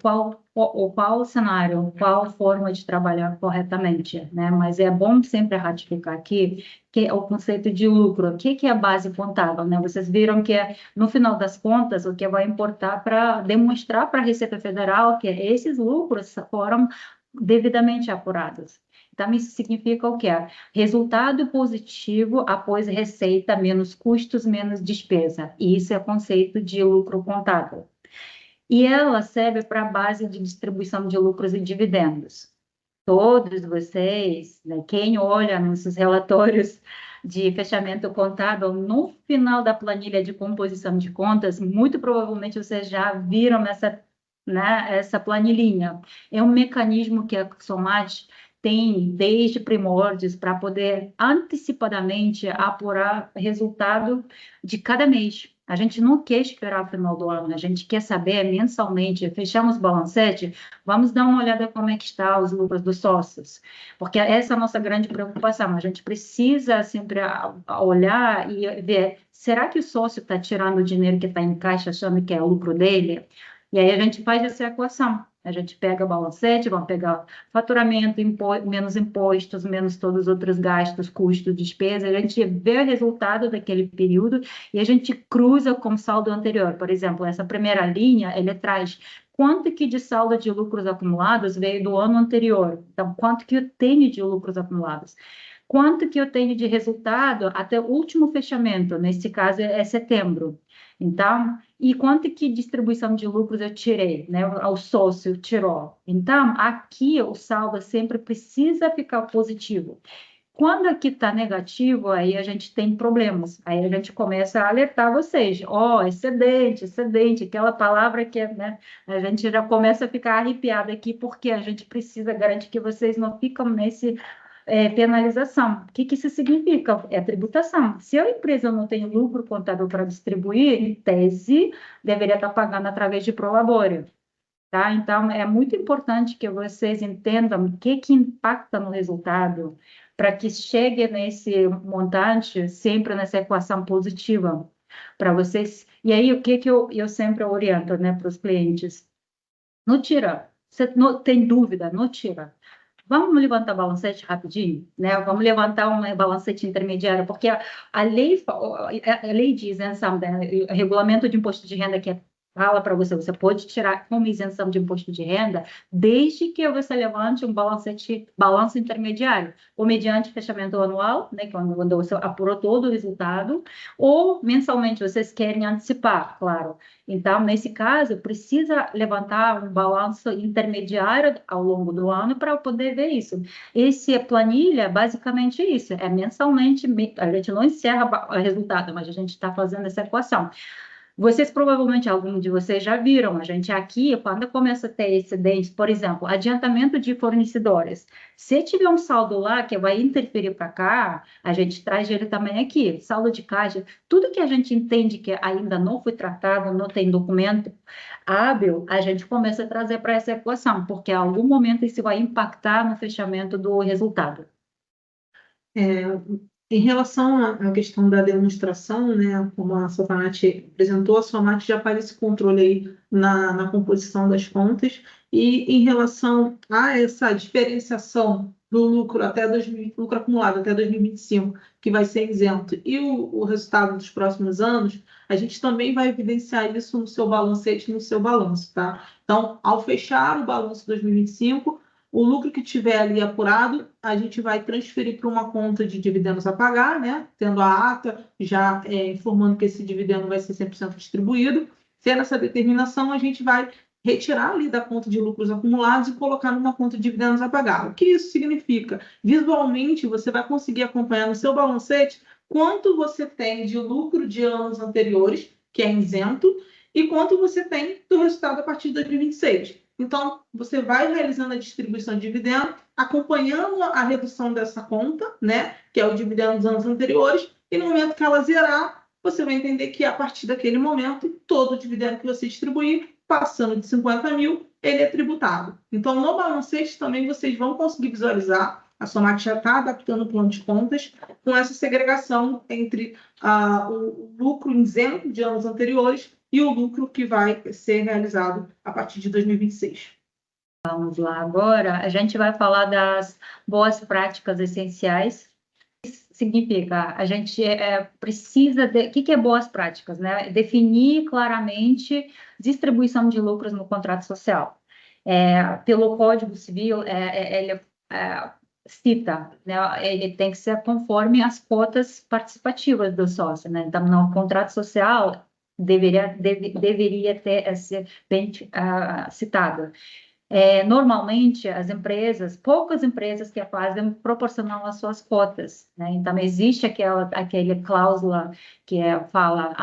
Speaker 1: qual o cenário, qual forma de trabalhar corretamente, né? Mas é bom sempre ratificar aqui que é o conceito de lucro. O que é a base contábil, né? Vocês viram que no final das contas, o que vai importar para demonstrar para a Receita Federal que esses lucros foram devidamente apurados. Então, isso significa o quê? Resultado positivo após receita menos custos menos despesa. E isso é o conceito de lucro contábil. E ela serve para a base de distribuição de lucros e dividendos. Todos vocês, né, quem olha nos relatórios de fechamento contábil, no final da planilha de composição de contas, muito provavelmente vocês já viram essa planilhinha. É um mecanismo que a Somat tem desde primórdios para poder antecipadamente apurar resultado de cada mês. A gente não quer esperar o final do ano, a gente quer saber mensalmente, fechamos o balancete, vamos dar uma olhada como é que está os lucros dos sócios, porque essa é a nossa grande preocupação. A gente precisa sempre olhar e ver, será que o sócio está tirando o dinheiro que está em caixa achando que é o lucro dele? E aí a gente faz essa equação. A gente pega balancete, vamos pegar faturamento, menos impostos, menos todos os outros gastos, custos, despesas. A gente vê o resultado daquele período e a gente cruza com o saldo anterior. Por exemplo, essa primeira linha, ele traz quanto que de saldo de lucros acumulados veio do ano anterior. Então, quanto que eu tenho de lucros acumulados. Quanto que eu tenho de resultado até o último fechamento, nesse caso é setembro. Então, e quanto que distribuição de lucros eu tirei, né? O sócio tirou. Então, aqui o saldo sempre precisa ficar positivo. Quando aqui está negativo, aí a gente tem problemas. Aí a gente começa a alertar vocês. Excedente, excedente, aquela palavra que né, a gente já começa a ficar arrepiado aqui, porque a gente precisa garantir que vocês não ficam nesse penalização. O que isso significa? É tributação. Se a empresa não tem lucro contábil para distribuir, em tese, deveria estar pagando através de prolabore. tá? Então, é muito importante que vocês entendam o que impacta no resultado, para que chegue nesse montante, sempre nessa equação positiva, para vocês. E aí, o que eu sempre oriento, né, para os clientes? Não tira. Você não tem dúvida, não tira. Vamos levantar balancete rapidinho, né? Vamos levantar uma balancete intermediária, porque a lei de isenção, né? O regulamento de imposto de renda que fala para você, você pode tirar como isenção de imposto de renda, desde que você levante um balanço intermediário, ou mediante fechamento anual, né? Quando você apurou todo o resultado, ou mensalmente, vocês querem antecipar, claro. Então, nesse caso, precisa levantar um balanço intermediário ao longo do ano para poder ver isso. Esse planilha, basicamente isso, é mensalmente, a gente não encerra o resultado, mas a gente está fazendo essa equação. Vocês provavelmente, alguns de vocês já viram, a gente aqui, quando começa a ter excedentes, por exemplo, adiantamento de fornecedores. Se tiver um saldo lá que vai interferir para cá, a gente traz ele também aqui, saldo de caixa, tudo que a gente entende que ainda não foi tratado, não tem documento hábil, a gente começa a trazer para essa equação, porque em algum momento isso vai impactar no fechamento do resultado.
Speaker 2: É, em relação à questão da demonstração, né, como a Sotanati apresentou, a Sonat já faz esse controle aí na composição das contas, e em relação a essa diferenciação do lucro até 2000, lucro acumulado até 2025, que vai ser isento, e o resultado dos próximos anos, a gente também vai evidenciar isso no seu balancete, no seu balanço, tá? Então, ao fechar o balanço 2025, o lucro que tiver ali apurado, a gente vai transferir para uma conta de dividendos a pagar, né? Tendo a ata já informando que esse dividendo vai ser 100% distribuído. Tendo essa determinação, a gente vai retirar ali da conta de lucros acumulados e colocar numa conta de dividendos a pagar. O que isso significa? Visualmente, você vai conseguir acompanhar no seu balancete quanto você tem de lucro de anos anteriores, que é isento, e quanto você tem do resultado a partir de 2026. Então, você vai realizando a distribuição de dividendo, acompanhando a redução dessa conta, né, que é o dividendo dos anos anteriores, e no momento que ela zerar, você vai entender que a partir daquele momento, todo o dividendo que você distribuir, passando de 50 mil, ele é tributado. Então, no balancete também vocês vão conseguir visualizar, a Sonac já está adaptando o plano de contas com essa segregação entre o lucro isento de anos anteriores e o lucro que vai ser realizado a partir de 2026.
Speaker 1: Vamos lá, agora a gente vai falar das boas práticas essenciais. Significa, a gente precisa de... O que é boas práticas, né? Definir claramente distribuição de lucros no contrato social. Pelo Código Civil, ele cita, né? Ele tem que ser conforme as cotas participativas do sócio, né? Então, no contrato social, deveria ter ser bem citado. Normalmente, as empresas, poucas empresas que fazem proporcional às suas cotas, né? Então, existe aquela cláusula que fala,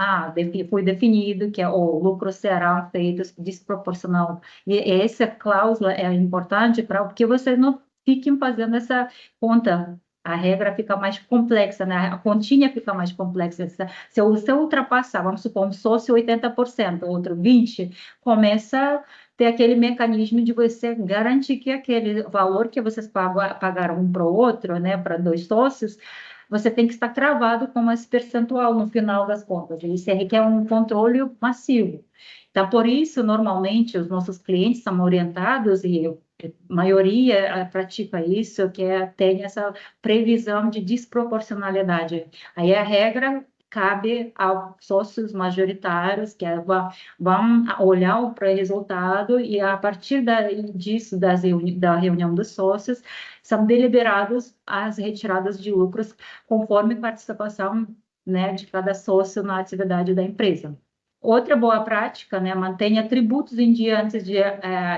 Speaker 1: foi definido que o lucro será feito desproporcional. E essa cláusula é importante porque vocês não fiquem fazendo essa conta. A regra fica mais complexa, né? A continha fica mais complexa. Se você ultrapassar, vamos supor, um sócio 80%, outro 20%, começa ter aquele mecanismo de você garantir que aquele valor que vocês pagaram um para o outro, né, para dois sócios, você tem que estar cravado como esse percentual no final das contas. Isso requer um controle massivo. Então, por isso, normalmente, os nossos clientes são orientados, e a maioria pratica isso, que tem essa previsão de desproporcionalidade. Aí a regra cabe aos sócios majoritários, que vão olhar o pré-resultado e, a partir disso, da reunião dos sócios, são deliberados as retiradas de lucros conforme participação, né, de cada sócio na atividade da empresa. Outra boa prática, né, mantenha tributos em dia antes de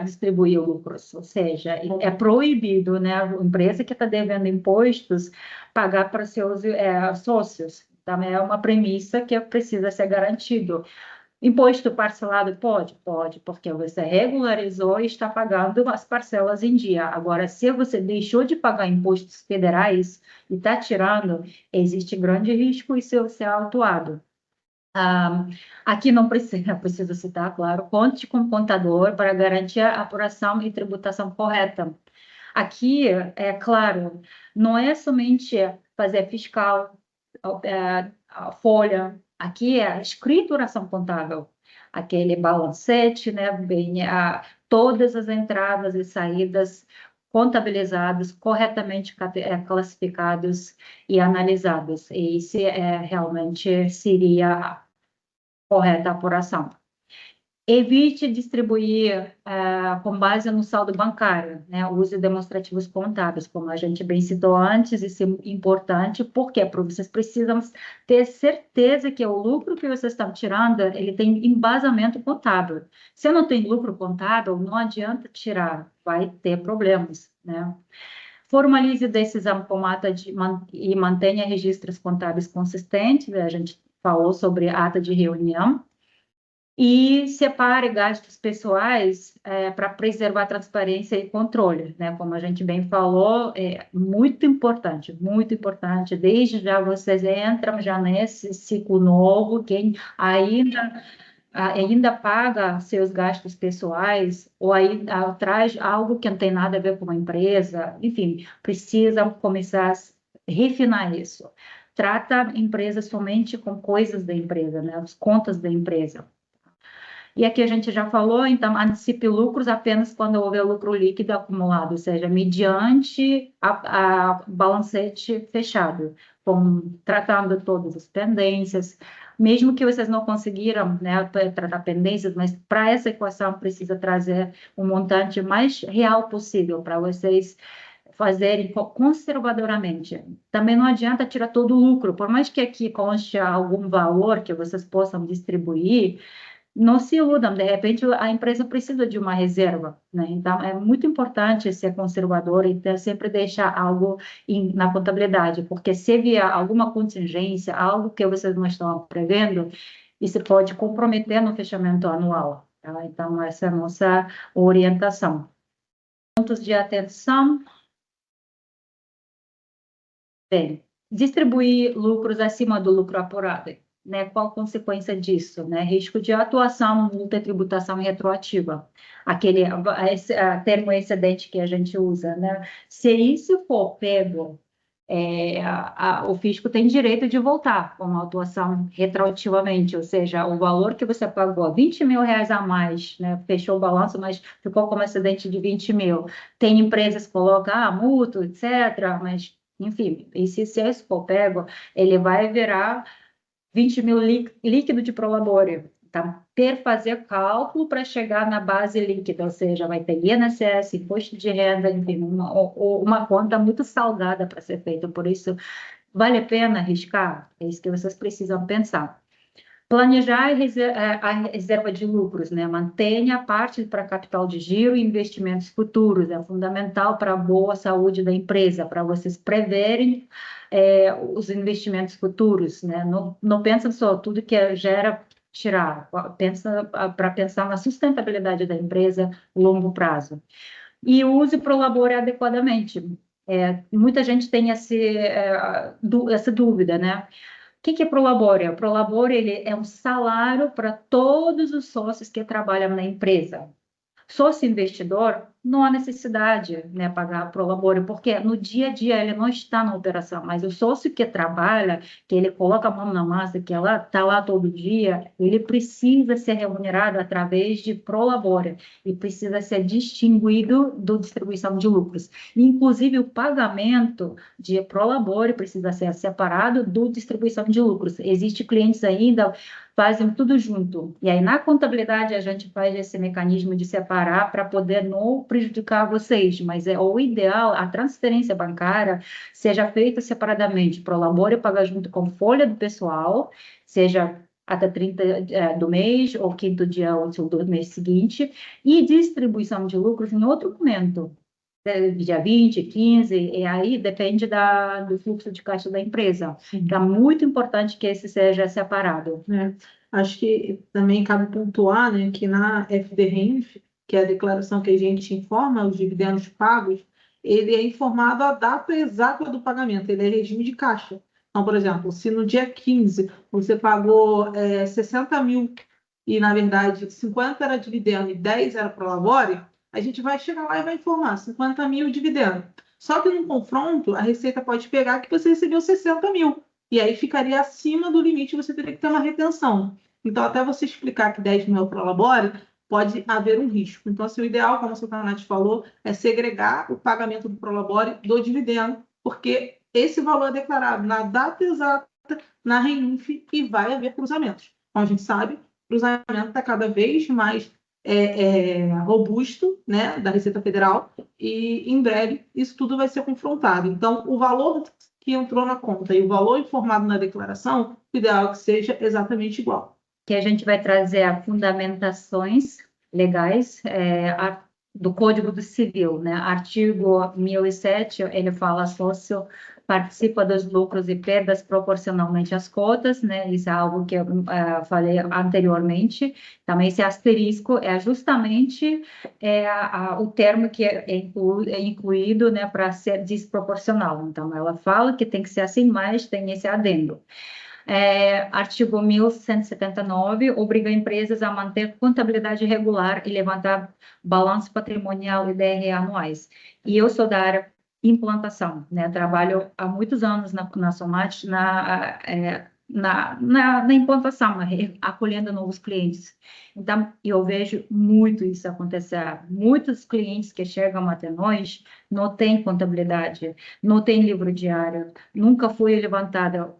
Speaker 1: distribuir lucros, ou seja, é proibido, né, a empresa que está devendo impostos pagar para seus sócios. Também é uma premissa que precisa ser garantido. Imposto parcelado pode, porque você regularizou e está pagando as parcelas em dia. Agora, se você deixou de pagar impostos federais e está tirando, existe grande risco isso ser autuado. Aqui não precisa, preciso citar, claro, conte com o contador para garantir a apuração e tributação correta. Aqui, é claro, não é somente fazer fiscal, a folha, aqui é a escrituração contábil, aquele balancete, né, bem, todas as entradas e saídas contabilizadas, corretamente classificados e analisados. E isso realmente seria correta a apuração. Evite distribuir com base no saldo bancário, né? Use demonstrativos contábeis, como a gente bem citou antes, isso é importante, porque vocês precisam ter certeza que o lucro que vocês estão tirando, ele tem embasamento contábil. Se não tem lucro contábil, não adianta tirar, vai ter problemas, né? Formalize decisão com ata e mantenha registros contábeis consistentes, a gente falou sobre ata de reunião, e separe gastos pessoais para preservar transparência e controle, né? Como a gente bem falou, é muito importante. Desde já vocês entram já nesse ciclo novo, quem ainda paga seus gastos pessoais ou ainda traz algo que não tem nada a ver com a empresa, enfim, precisam começar a refinar isso. Trata a empresa somente com coisas da empresa, né? As contas da empresa. E aqui a gente já falou, então, antecipe lucros apenas quando houver lucro líquido acumulado, ou seja, mediante a balancete fechado, tratando todas as pendências, mesmo que vocês não conseguiram, né, tratar pendências, mas para essa equação precisa trazer um montante mais real possível para vocês fazerem conservadoramente. Também não adianta tirar todo o lucro, por mais que aqui conste algum valor que vocês possam distribuir, não se iludam, de repente a empresa precisa de uma reserva, né? Então é muito importante ser conservador e sempre deixar algo na contabilidade, porque se vier alguma contingência, algo que vocês não estão prevendo, isso pode comprometer no fechamento anual, tá? Então essa é a nossa orientação. Pontos de atenção. Bem, distribuir lucros acima do lucro apurado, né? Qual a consequência disso, né? Risco de atuação, multa e tributação retroativa, aquele termo excedente que a gente usa, né? Se isso for pego, o fisco tem direito de voltar com a atuação retroativamente, ou seja, o valor que você pagou, 20 mil reais a mais, né? Fechou o balanço, mas ficou como excedente de 20 mil. Tem empresas que colocam multa, etc., mas enfim, e se esse for pego, ele vai virar 20 mil líquido de prolabore. Então, fazer cálculo para chegar na base líquida, ou seja, vai ter INSS, imposto de renda, enfim, uma conta muito salgada para ser feita. Por isso, vale a pena arriscar? É isso que vocês precisam pensar. Planejar a reserva de lucros, né? Mantenha a parte para capital de giro e investimentos futuros. É fundamental para a boa saúde da empresa, para vocês preverem os investimentos futuros, né? Não pensa só tudo que gera tirar, pensa para pensar na sustentabilidade da empresa a longo prazo. E use para o labor adequadamente. Muita gente tem essa dúvida, né? O que é Prolabore? O Prolabore ele é um salário para todos os sócios que trabalham na empresa. Sócio investidor, não há necessidade, né, pagar Prolabore, porque no dia a dia ele não está na operação, mas o sócio que trabalha, que ele coloca a mão na massa, que ela está lá todo dia, ele precisa ser remunerado através de Prolabore e precisa ser distinguido da distribuição de lucros. Inclusive, o pagamento de Prolabore precisa ser separado do distribuição de lucros. Existem clientes ainda fazem tudo junto. E aí, na contabilidade, a gente faz esse mecanismo de separar para poder não prejudicar vocês, mas o ideal, a transferência bancária seja feita separadamente. Prolabore paga junto com folha do pessoal, seja até 30 do mês ou quinto dia útil do mês seguinte, e distribuição de lucros em outro momento. Dia 20, 15, e aí depende do fluxo de caixa da empresa. Então, muito importante que esse seja separado.
Speaker 2: Acho que também cabe pontuar, né, que na FDRENF, que é a declaração que a gente informa os dividendos pagos, ele é informado a data exata do pagamento, ele é regime de caixa. Então, por exemplo, se no dia 15 você pagou 60 mil e, na verdade, 50 era dividendo e 10 era prolabore, a gente vai chegar lá e vai informar 50 mil dividendo. Só que no confronto, a Receita pode pegar que você recebeu 60 mil. E aí ficaria acima do limite, você teria que ter uma retenção. Então, até você explicar que 10 mil é o prolabore, pode haver um risco. Então, assim, o ideal, como a Sultanat falou, é segregar o pagamento do prolabore do dividendo, porque esse valor é declarado na data exata na RENINF e vai haver cruzamentos. Como a gente sabe, o cruzamento está cada vez mais robusto, né, da Receita Federal, e em breve isso tudo vai ser confrontado. Então, o valor que entrou na conta e o valor informado na declaração, o ideal é que seja exatamente igual.
Speaker 1: Que a gente vai trazer as fundamentações legais do Código do Civil, né? Artigo 1007, ele fala sócio participa dos lucros e perdas proporcionalmente às cotas, né? Isso é algo que eu falei anteriormente. Também esse asterisco é justamente o termo que é incluído, né, para ser desproporcional. Então, ela fala que tem que ser assim, mas tem esse adendo. Artigo 1179 obriga empresas a manter contabilidade regular e levantar balanço patrimonial e DRE anuais. E eu sou da área implantação, né? Trabalho há muitos anos na Somat, na implantação, acolhendo novos clientes. Então, eu vejo muito isso acontecer. Muitos clientes que chegam até nós não têm contabilidade, não têm livro diário, nunca foi levantada.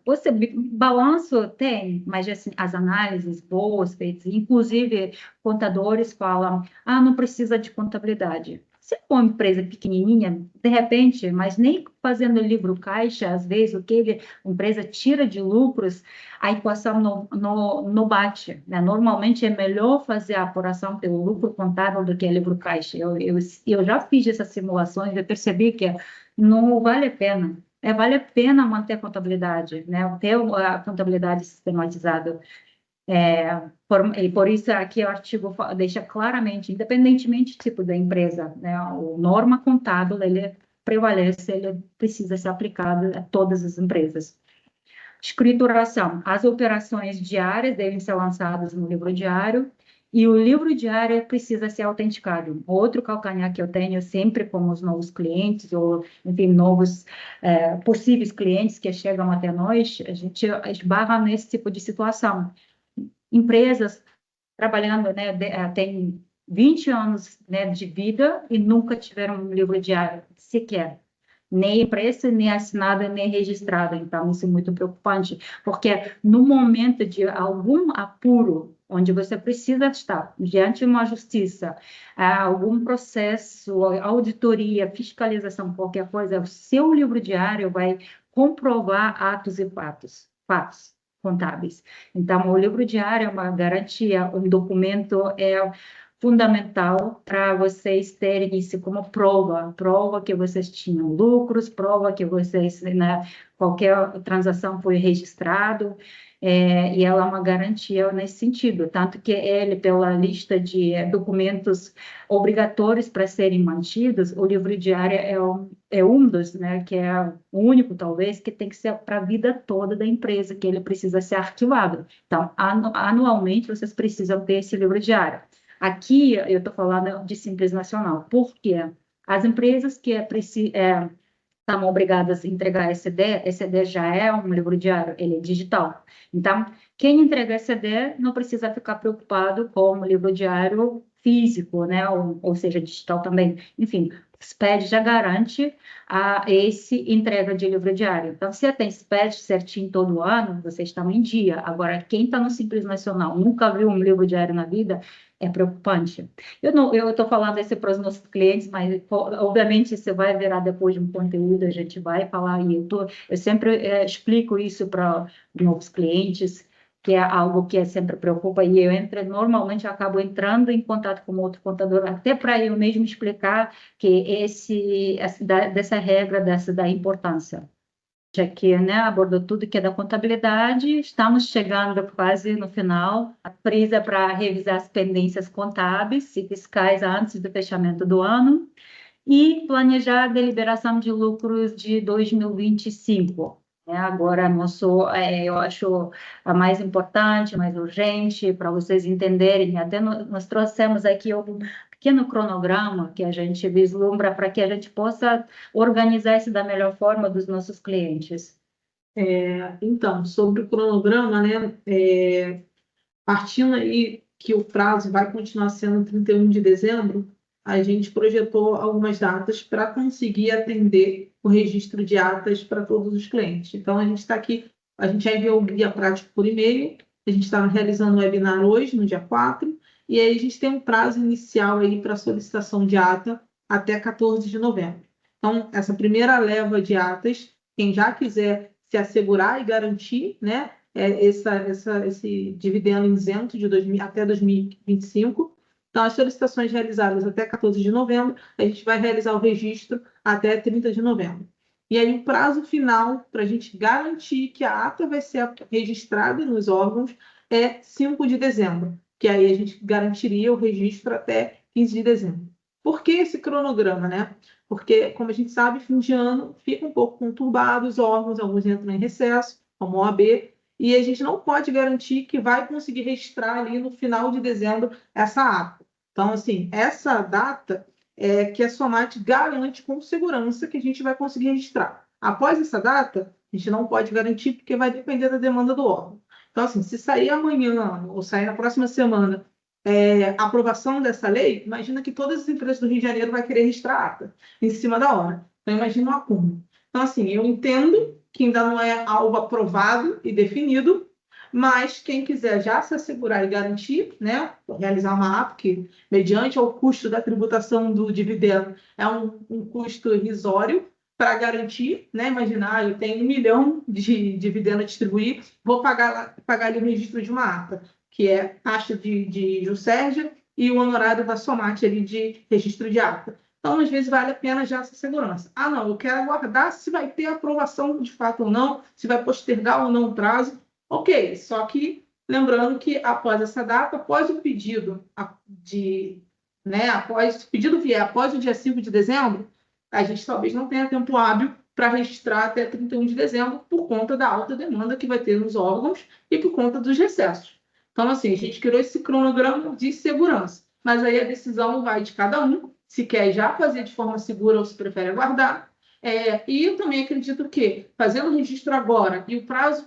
Speaker 1: Balanço tem, mas assim, as análises boas feitas, inclusive contadores falam, não precisa de contabilidade. Se é uma empresa pequenininha, de repente, mas nem fazendo livro caixa, às vezes, o que a empresa tira de lucros, a equação não bate, né? Normalmente é melhor fazer a apuração pelo lucro contábil do que livro caixa. Eu já fiz essas simulações e percebi que não vale a pena. Vale a pena manter a contabilidade, né? Ter a contabilidade sistematizada. E por isso aqui o artigo deixa claramente, independentemente do tipo da empresa, né? O norma contábil, ele prevalece, ele precisa ser aplicado a todas as empresas. Escrituração. As operações diárias devem ser lançadas no livro diário e o livro diário precisa ser autenticado. Outro calcanhar que eu tenho sempre com os novos clientes, ou, enfim, novos possíveis clientes que chegam até nós, a gente esbarra nesse tipo de situação. Empresas trabalhando, né, tem 20 anos, né, de vida e nunca tiveram um livro diário, sequer. Nem impresso, nem assinado, nem registrado. Então, isso é muito preocupante, porque no momento de algum apuro, onde você precisa estar diante de uma justiça, algum processo, auditoria, fiscalização, qualquer coisa, o seu livro diário vai comprovar atos e fatos contábeis. Então, o livro diário é uma garantia, um documento fundamental para vocês terem isso como prova que vocês tinham lucros, prova que vocês, né, qualquer transação foi registrado, e ela é uma garantia nesse sentido, tanto que ele, pela lista de documentos obrigatórios para serem mantidos, o livro diário é um dos, né, que é o único, talvez, que tem que ser para a vida toda da empresa, que ele precisa ser arquivado. Então, anualmente, vocês precisam ter esse livro diário. Aqui, eu estou falando de Simples Nacional, porque as empresas que estão obrigadas a entregar esse já é um livro diário, ele é digital. Então, quem entrega esse não precisa ficar preocupado com o livro diário físico, né? Ou seja, digital também. Enfim, o SPED já garante esse entrega de livro diário. Então, se tem SPED certinho todo ano, vocês estão em dia. Agora, quem está no Simples Nacional, nunca viu um livro diário na vida, é preocupante. Eu estou falando isso para os nossos clientes, mas obviamente você vai virar depois de um conteúdo, a gente vai falar, e eu sempre explico isso para novos clientes, que é algo que sempre preocupa, e normalmente eu acabo entrando em contato com outro contador, até para eu mesmo explicar que dessa regra, da importância. Aqui, né, abordou tudo que é da contabilidade, estamos chegando quase no final, a prisa para revisar as pendências contábeis e fiscais antes do fechamento do ano e planejar a deliberação de lucros de 2025. né? Agora, eu acho a mais importante, mais urgente, para vocês entenderem. Até nós trouxemos aqui um pequeno cronograma que a gente vislumbra para que a gente possa organizar isso da melhor forma dos nossos clientes.
Speaker 2: Então, sobre o cronograma, né, partindo aí que o prazo vai continuar sendo 31 de dezembro, a gente projetou algumas datas para conseguir atender o registro de atas para todos os clientes. Então, a gente está aqui, a gente já enviou o guia prático por e-mail, a gente está realizando o webinar hoje, no dia 4, e aí a gente tem um prazo inicial aí para solicitação de ata até 14 de novembro. Então, essa primeira leva de atas, quem já quiser se assegurar e garantir, né, esse dividendo isento de até 2025. Então, as solicitações realizadas até 14 de novembro, a gente vai realizar o registro até 30 de novembro. E aí, o prazo final para a gente garantir que a ata vai ser registrada nos órgãos é 5 de dezembro, que aí a gente garantiria o registro até 15 de dezembro. Por que esse cronograma, né? Porque, como a gente sabe, fim de ano fica um pouco conturbado, os órgãos, alguns entram em recesso, como a OAB, e a gente não pode garantir que vai conseguir registrar ali no final de dezembro essa ata. Então, assim, essa data é que a Somate garante com segurança que a gente vai conseguir registrar. Após essa data, a gente não pode garantir porque vai depender da demanda do órgão. Então, assim, se sair amanhã ou sair na próxima semana a aprovação dessa lei, imagina que todas as empresas do Rio de Janeiro vão querer registrar a ata em cima da hora. Então, imagina um acúmulo. Então, assim, eu entendo que ainda não é algo aprovado e definido, mas quem quiser já se assegurar e garantir, né, realizar uma ata, que mediante o custo da tributação do dividendo é um custo irrisório para garantir, né, imaginar, eu tenho 1 milhão de dividendo a distribuir, vou pagar ali o registro de uma ata, que é taxa de Juscerja e o honorário da Somate ali de registro de ata. Então, às vezes, vale a pena já essa segurança. Ah, não, eu quero aguardar se vai ter aprovação de fato ou não, se vai postergar ou não o prazo. Ok, só que lembrando que após essa data, após o pedido após o pedido vier após o dia 5 de dezembro, a gente talvez não tenha tempo hábil para registrar até 31 de dezembro por conta da alta demanda que vai ter nos órgãos e por conta dos recessos. Então, assim, a gente criou esse cronograma de segurança, mas aí a decisão vai de cada um, se quer já fazer de forma segura ou se prefere aguardar. E eu também acredito que, fazendo o registro agora e o prazo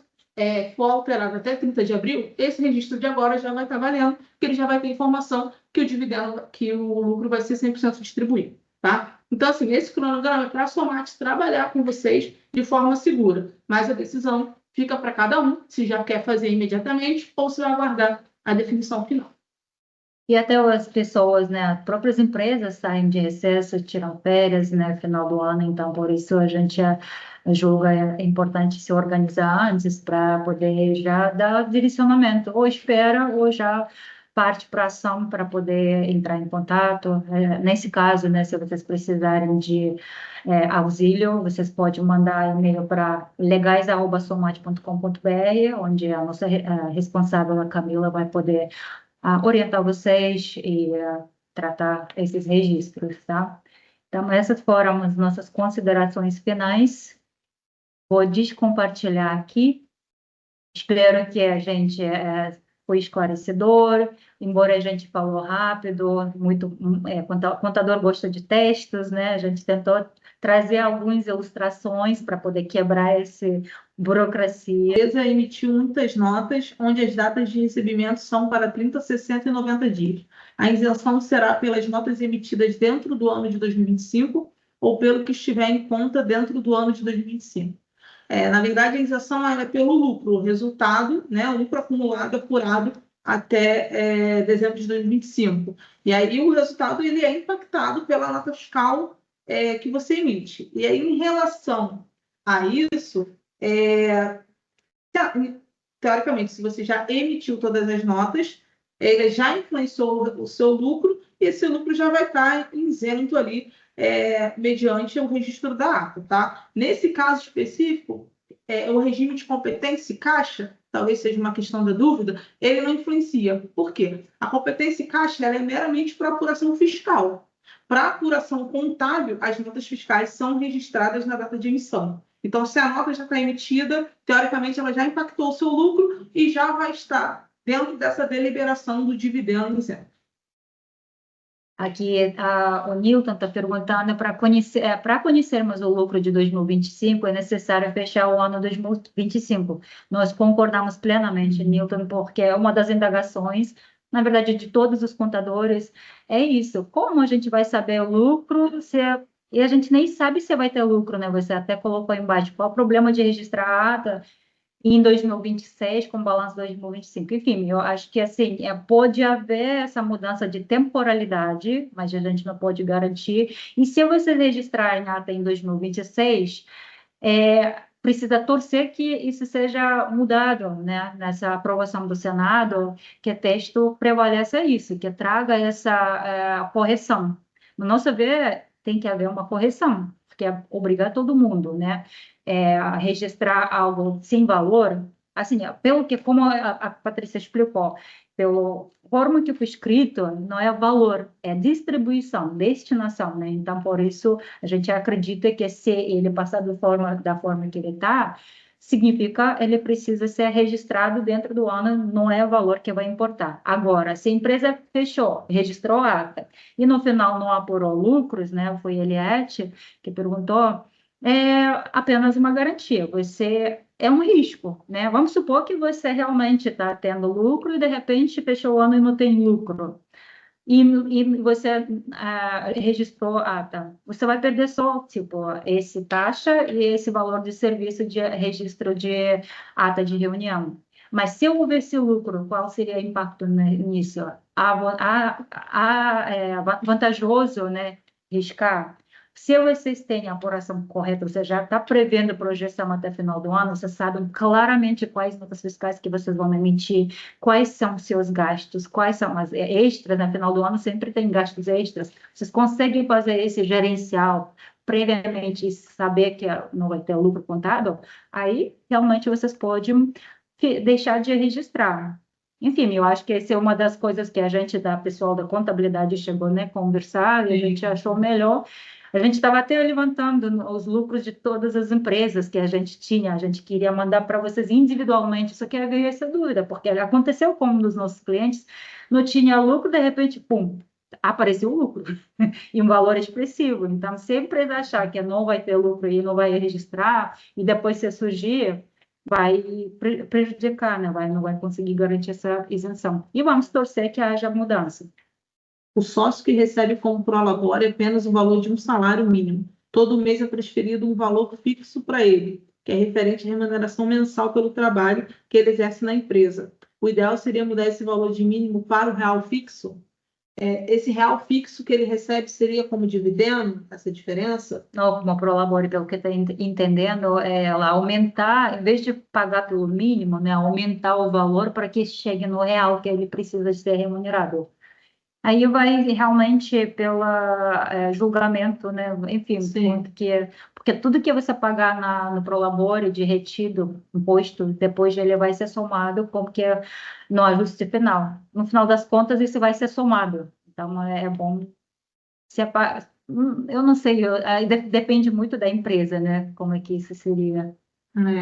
Speaker 2: for alterado até 30 de abril, esse registro de agora já vai estar valendo, porque ele já vai ter informação que o dividendo, que o lucro vai ser 100% distribuído. Tá? Então, assim, esse cronograma é para a Somate trabalhar com vocês de forma segura, mas a decisão fica para cada um, se já quer fazer imediatamente ou se vai aguardar a definição final.
Speaker 1: E até as pessoas, né, as próprias empresas saem de recesso, tiram férias, né, final do ano, então por isso a gente julga importante se organizar antes para poder já dar direcionamento, ou espera, ou já parte para ação para poder entrar em contato. Nesse caso, né, se vocês precisarem de auxílio, vocês podem mandar e-mail para legais@somate.com.br, onde a nossa responsável, a Camila, vai poder orientar vocês e tratar esses registros, tá? Então, essas foram as nossas considerações finais. Vou descompartilhar aqui. Espero que a gente foi esclarecedor, embora a gente falou rápido, muito, contador gosta de textos, né? A gente tentou trazer algumas ilustrações para poder quebrar essa burocracia.
Speaker 2: A empresa emitiu muitas notas, onde as datas de recebimento são para 30, 60 e 90 dias. A isenção será pelas notas emitidas dentro do ano de 2025 ou pelo que estiver em conta dentro do ano de 2025. Na verdade, a isenção é pelo lucro, o resultado, né, o lucro acumulado, apurado até dezembro de 2025. E aí o resultado ele é impactado pela nota fiscal que você emite. E aí, em relação a isso, teoricamente, se você já emitiu todas as notas, ele já influenciou o seu lucro, e esse lucro já vai estar isento ali, mediante o registro da ata, tá? Nesse caso específico, o regime de competência e caixa, talvez seja uma questão da dúvida, ele não influencia. Por quê? A competência e caixa ela é meramente para apuração fiscal. Para apuração contábil, as notas fiscais são registradas na data de emissão. Então, se a nota já está emitida, teoricamente ela já impactou o seu lucro e já vai estar dentro dessa deliberação do dividendo isento.
Speaker 1: Aqui o Newton está perguntando para conhecermos o lucro de 2025 é necessário fechar o ano 2025. Nós concordamos plenamente, Newton, porque é uma das indagações, na verdade, de todos os contadores, é isso. Como a gente vai saber o lucro e a gente nem sabe se vai ter lucro, né? Você até colocou embaixo qual o problema de registrar a ata em 2026 com balanço 2025. Enfim, eu acho que assim, pode haver essa mudança de temporalidade, mas a gente não pode garantir. E se você registrar em ata em 2026, precisa torcer que isso seja mudado, né? Nessa aprovação do Senado, que o texto prevaleça isso, que traga essa correção. No nosso ver, tem que haver uma correção, porque obrigar todo mundo, né? A registrar algo sem valor, assim, pelo que, como a Patrícia explicou, pelo forma que foi escrito, não é valor, é distribuição, destinação, né? Então, por isso, a gente acredita que se ele passar da forma que ele está, significa ele precisa ser registrado dentro do ano, não é o valor que vai importar. Agora, se a empresa fechou, registrou a ata, e no final não apurou lucros, né? Foi Eliette que perguntou, é apenas uma garantia. Você é um risco, né? Vamos supor que você realmente está tendo lucro e de repente fechou o ano e não tem lucro. E você registrou a ata. Você vai perder só, tipo, esse taxa e esse valor de serviço de registro de ata de reunião. Mas se houver esse lucro, qual seria o impacto nisso? Vantajoso, né? Riscar. Se vocês têm a apuração correta, você já está prevendo projeção até final do ano, vocês sabem claramente quais notas fiscais que vocês vão emitir, quais são os seus gastos, quais são as extras, no final do ano sempre tem gastos extras. Vocês conseguem fazer esse gerencial previamente e saber que não vai ter lucro contábil, aí realmente vocês podem deixar de registrar. Enfim, eu acho que essa é uma das coisas que a gente, da pessoal da contabilidade, chegou, né, conversar, e a gente achou melhor. A gente estava até levantando os lucros de todas as empresas que a gente tinha, a gente queria mandar para vocês individualmente, só que veio essa dúvida, porque aconteceu como nos nossos clientes, não tinha lucro, de repente, pum, apareceu o lucro, e um valor expressivo. Então, se a empresa achar que não vai ter lucro e não vai registrar, e depois se surgir, vai prejudicar, né? Não vai conseguir garantir essa isenção. E vamos torcer que haja mudança.
Speaker 2: O sócio que recebe como prolabore apenas o valor de um salário mínimo. Todo mês é transferido um valor fixo para ele, que é referente à remuneração mensal pelo trabalho que ele exerce na empresa. O ideal seria mudar esse valor de mínimo para o real fixo. Esse real fixo que ele recebe seria como dividendo, essa diferença?
Speaker 1: Não, como prolabore, pelo que está entendendo, ela aumentar, em vez de pagar pelo mínimo, né, aumentar o valor para que chegue no real que ele precisa ser remunerado. Aí vai realmente pelo julgamento, né? Enfim, porque tudo que você pagar no Prolabore de retido, imposto, depois ele vai ser somado como que no ajuste final. No final das contas, isso vai ser somado. Então, é bom se eu não sei, aí depende muito da empresa, né? Como é que isso seria.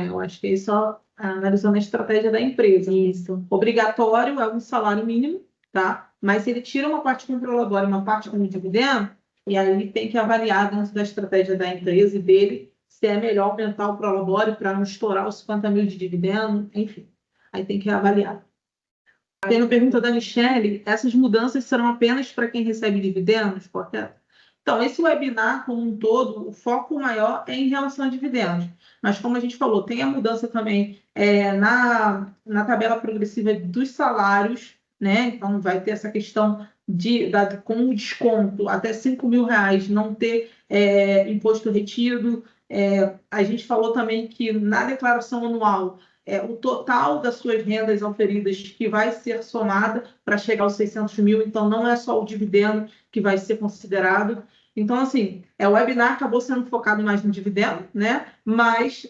Speaker 2: Eu acho que é só analisando a estratégia da empresa.
Speaker 1: Isso.
Speaker 2: Obrigatório é um salário mínimo, tá? Mas se ele tira uma parte como prolabore e uma parte como dividendo, e aí ele tem que avaliar dentro da estratégia da empresa e dele se é melhor aumentar o prolabore para não estourar os 50 mil de dividendo, enfim. Aí tem que avaliar. Tem uma pergunta da Michelle: essas mudanças serão apenas para quem recebe dividendos, correto? Então, esse webinar como um todo, o foco maior é em relação a dividendos. Mas, como a gente falou, tem a mudança também na tabela progressiva dos salários, né? Então, vai ter essa questão com o desconto até R$ 5.000 não ter imposto retido. A gente falou também que na declaração anual, o total das suas rendas auferidas que vai ser somada para chegar aos 600 mil, então não é só o dividendo que vai ser considerado. Então, assim, o webinar acabou sendo focado mais no dividendo, né? Mas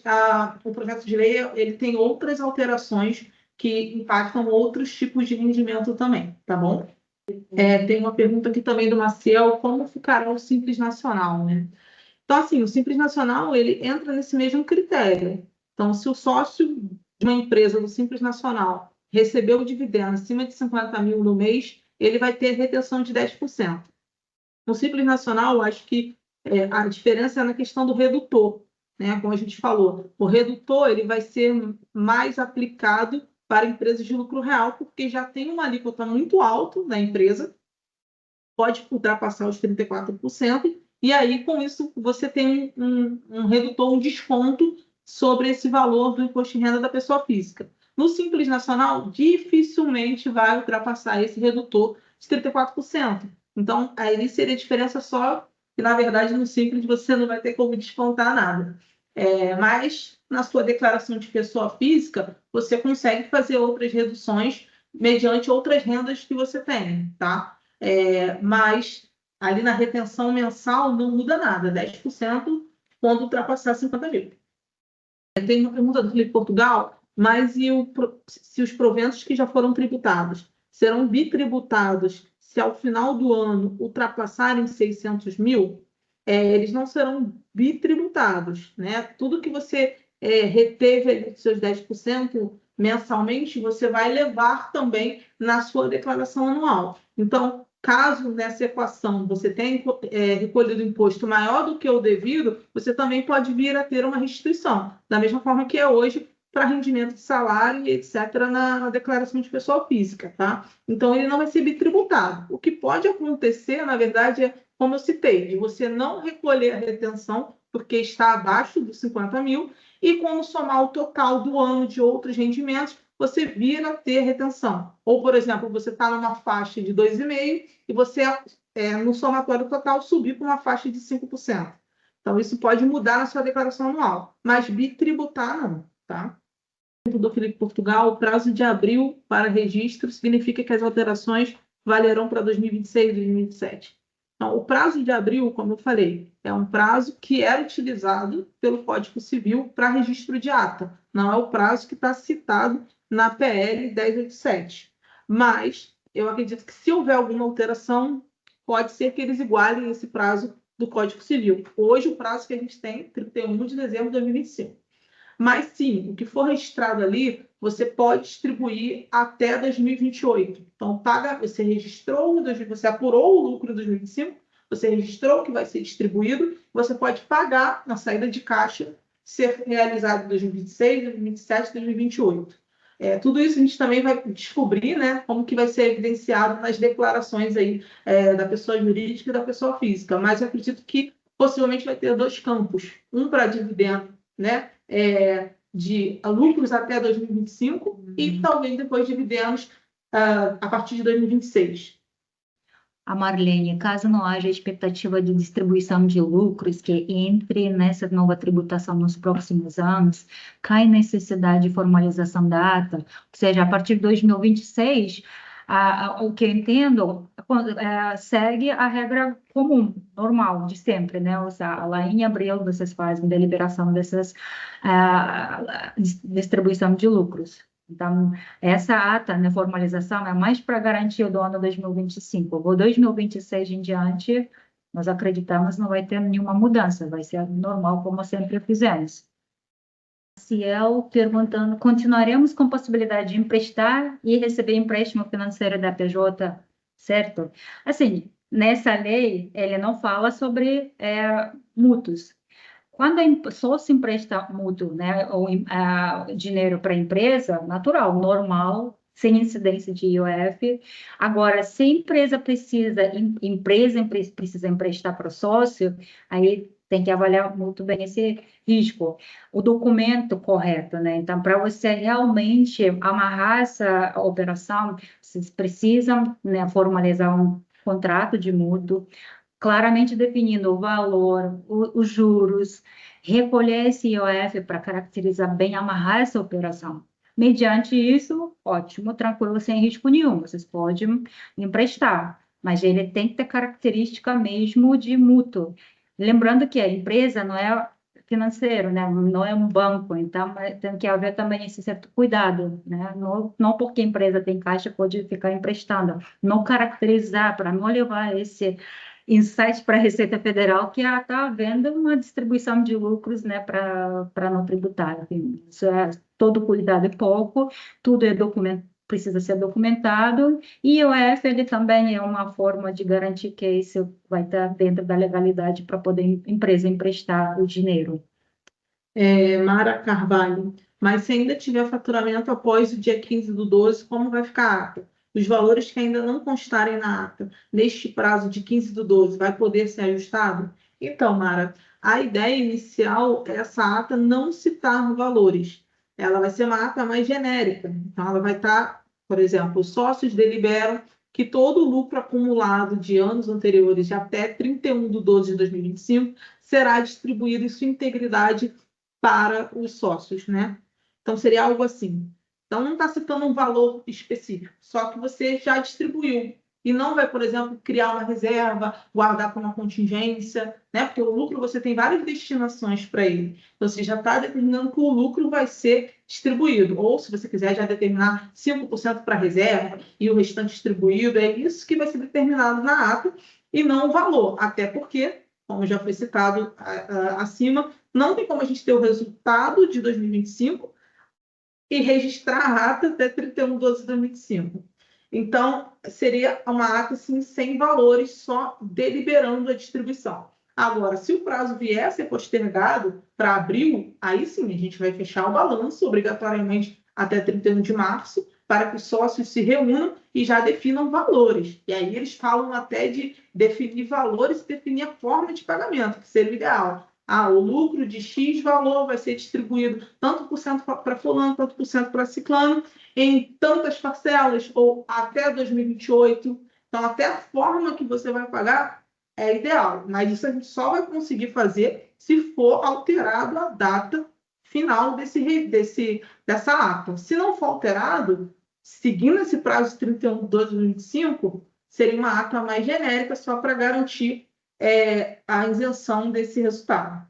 Speaker 2: o projeto de lei ele tem outras alterações que impactam outros tipos de rendimento também, tá bom? Tem uma pergunta aqui também do Maciel: como ficará o Simples Nacional, né? Então, assim, o Simples Nacional, ele entra nesse mesmo critério. Então, se o sócio de uma empresa do Simples Nacional recebeu o dividendo acima de 50 mil no mês, ele vai ter retenção de 10%. No Simples Nacional, eu acho que a diferença é na questão do redutor, né? Como a gente falou, o redutor ele vai ser mais aplicado para empresas de lucro real, porque já tem uma alíquota muito alta na empresa, pode ultrapassar os 34%, e aí, com isso, você tem um redutor, um desconto sobre esse valor do imposto de renda da pessoa física. No Simples Nacional, dificilmente vai ultrapassar esse redutor de 34%. Então, aí seria a diferença só que, na verdade, no Simples você não vai ter como descontar nada. Mas, na sua declaração de pessoa física, você consegue fazer outras reduções mediante outras rendas que você tem, tá? Mas ali na retenção mensal não muda nada, 10% quando ultrapassar 50 mil. Tem uma pergunta do Felipe Portugal, mas se os proventos que já foram tributados serão bitributados se ao final do ano ultrapassarem 600 mil, eles não serão bitributados, né? Tudo que você reteve ali dos seus 10% mensalmente, você vai levar também na sua declaração anual. Então, caso nessa equação você tenha recolhido imposto maior do que o devido, você também pode vir a ter uma restituição, da mesma forma que é hoje para rendimento de salário e etc. na declaração de pessoa física, tá? Então, ele não vai ser bitributado. O que pode acontecer, na verdade, é, como eu citei, de você não recolher a retenção porque está abaixo dos 50 mil, e quando somar o total do ano de outros rendimentos, você vir a ter retenção. Ou, por exemplo, você está numa faixa de 2,5% e você, no somatório total, subir para uma faixa de 5%. Então, isso pode mudar na sua declaração anual, mas bitributar não, tá? Do Felipe Portugal, o prazo de abril para registro significa que as alterações valerão para 2026 e 2027. Então, o prazo de abril, como eu falei, é um prazo que era utilizado pelo Código Civil para registro de ata. Não é o prazo que está citado na PL 1087. Mas eu acredito que se houver alguma alteração, pode ser que eles igualem esse prazo do Código Civil. Hoje, o prazo que a gente tem é 31 de dezembro de 2025. Mas sim, o que for registrado ali, você pode distribuir até 2028. Então, você registrou, você apurou o lucro de 2025, você registrou o que vai ser distribuído, você pode pagar na saída de caixa, ser realizado em 2026, 2027, 2028. Tudo isso a gente também vai descobrir, né, como que vai ser evidenciado nas declarações aí, da pessoa jurídica e da pessoa física. Mas eu acredito que possivelmente vai ter dois campos, um para dividendo, né, de lucros até 2025 e talvez depois dividendos a partir de 2026.
Speaker 1: A Marlene, caso não haja expectativa de distribuição de lucros que entre nessa nova tributação nos próximos anos, cai necessidade de formalização da ata, ou seja, a partir de 2026, o que eu entendo, segue a regra comum, normal, de sempre, né? Ou seja, lá em abril vocês fazem deliberação dessas distribuição de lucros. Então, essa ata, né, formalização, é mais para garantir o do ano 2025. O 2026 em diante, nós acreditamos não vai ter nenhuma mudança, vai ser normal como sempre fizemos. Ciel perguntando, continuaremos com possibilidade de emprestar e receber empréstimo financeiro da PJ, certo? Assim, nessa lei, ele não fala sobre mútuos. Quando só se empresta mútuo, né, ou dinheiro para a empresa, natural, normal, sem incidência de IOF. Agora, se a empresa precisa emprestar para o sócio, aí tem que avaliar muito bem esse risco. O documento correto, né? Então, para você realmente amarrar essa operação, vocês precisam, né, formalizar um contrato de mútuo, claramente definindo o valor, os juros, recolher esse IOF para caracterizar bem, amarrar essa operação. Mediante isso, ótimo, tranquilo, sem risco nenhum, vocês podem emprestar, mas ele tem que ter característica mesmo de mútuo. Lembrando que a empresa não é financeiro, né? Não é um banco, então tem que haver também esse certo cuidado, né? Não porque a empresa tem caixa pode ficar emprestando, não caracterizar para não levar insight para a Receita Federal, que está havendo uma distribuição de lucros, né, para não tributar. Enfim, isso todo cuidado é pouco, tudo é precisa ser documentado, e o EF ele também é uma forma de garantir que isso vai estar dentro da legalidade para poder a empresa emprestar o dinheiro.
Speaker 2: Mara Carvalho, mas se ainda tiver faturamento após o dia 15/12, como vai ficar a ata? Os valores que ainda não constarem na ata, neste prazo de 15/12, vai poder ser ajustado? Então, Mara, a ideia inicial é essa ata não citar valores. Ela vai ser uma ata mais genérica. Então, ela vai estar, por exemplo, os sócios deliberam que todo o lucro acumulado de anos anteriores até 31/12 de 2025 será distribuído em sua integridade para os sócios, né? Então, seria algo assim. Então, não está citando um valor específico, só que você já distribuiu. E não vai, por exemplo, criar uma reserva, guardar para uma contingência, né? Porque o lucro você tem várias destinações para ele. Então, você já está determinando que o lucro vai ser distribuído. Ou, se você quiser já determinar 5% para reserva e o restante distribuído, é isso que vai ser determinado na ata e não o valor. Até porque, como já foi citado acima, não tem como a gente ter o resultado de 2025 e registrar a ata até 31/12/2025. Então, seria uma ata assim, sem valores, só deliberando a distribuição. Agora, se o prazo vier a ser postergado para abril, aí sim a gente vai fechar o balanço obrigatoriamente até 31 de março, para que os sócios se reúnam e já definam valores. E aí eles falam até de definir valores e definir a forma de pagamento, que seria o ideal. O lucro de X valor vai ser distribuído tanto por cento para fulano, tanto por cento para ciclano, em tantas parcelas, ou até 2028. Então, até a forma que você vai pagar é ideal, mas isso a gente só vai conseguir fazer se for alterado a data final dessa ata. Se não for alterado, seguindo esse prazo de 31/12/2025, seria uma ata mais genérica, só para garantir a isenção desse resultado.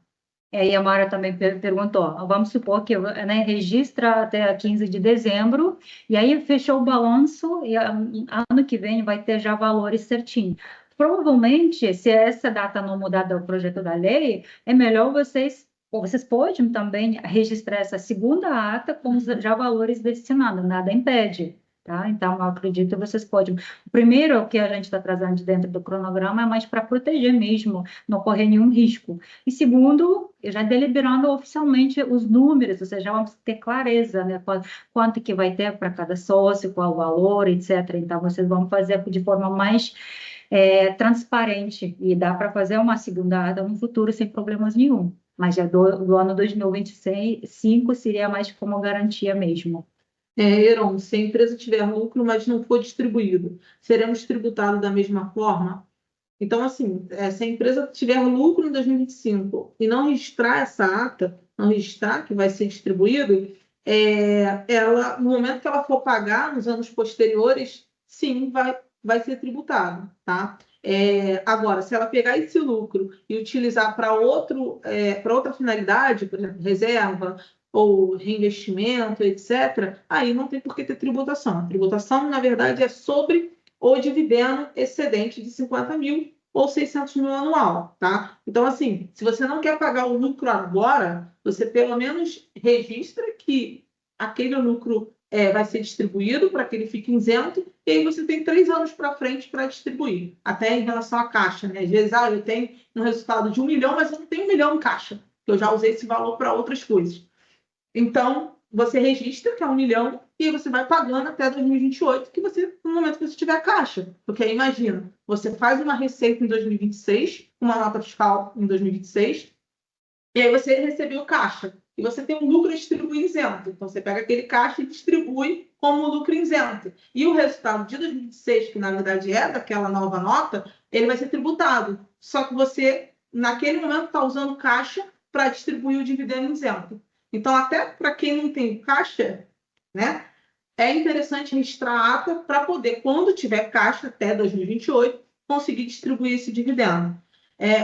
Speaker 1: E a Mara também perguntou, vamos supor que, né, registra até 15 de dezembro, e aí fechou o balanço, e ano que vem vai ter já valores certinhos. Provavelmente, se essa data não mudar do projeto da lei, é melhor vocês podem também registrar essa segunda ata com já valores destinados, nada impede. Tá? Então, eu acredito que vocês podem. Primeiro, o que a gente está trazendo de dentro do cronograma é mais para proteger mesmo, não correr nenhum risco. E segundo, já deliberando oficialmente os números, ou seja, já vamos ter clareza, né? Quanto que vai ter para cada sócio, qual o valor, etc. Então, vocês vão fazer de forma mais transparente e dá para fazer uma segunda ata no futuro sem problemas nenhum. Mas já do ano 2025 seria mais como garantia mesmo.
Speaker 2: Heron, se a empresa tiver lucro, mas não for distribuído, seremos tributados da mesma forma? Então, assim, se a empresa tiver lucro em 2025 e não registrar essa ata, não registrar que vai ser distribuído, ela, no momento que ela for pagar nos anos posteriores, sim, vai ser tributado, tá? Agora, se ela pegar esse lucro e utilizar para outra finalidade, por exemplo, reserva ou reinvestimento, etc., aí não tem por que ter tributação. A tributação, na verdade, é sobre o dividendo excedente de 50 mil ou 600 mil anual, tá? Então, assim, se você não quer pagar o lucro agora, você pelo menos registra que aquele lucro vai ser distribuído para que ele fique isento, e aí você tem 3 anos para frente para distribuir, até em relação à caixa, né? Às vezes, eu tenho um resultado de 1 milhão, mas eu não tenho 1 milhão em caixa, porque eu já usei esse valor para outras coisas. Então, você registra que é 1 milhão e você vai pagando até 2028, no momento que você tiver caixa. Porque aí, imagina, você faz uma receita em 2026, uma nota fiscal em 2026, e aí você recebeu caixa. E você tem um lucro distribuído isento. Então, você pega aquele caixa e distribui como lucro isento. E o resultado de 2026, que na verdade é daquela nova nota, ele vai ser tributado. Só que você, naquele momento, está usando caixa para distribuir o dividendo isento. Então, até para quem não tem caixa, né, é interessante registrar a ata para poder, quando tiver caixa até 2028, conseguir distribuir esse dividendo.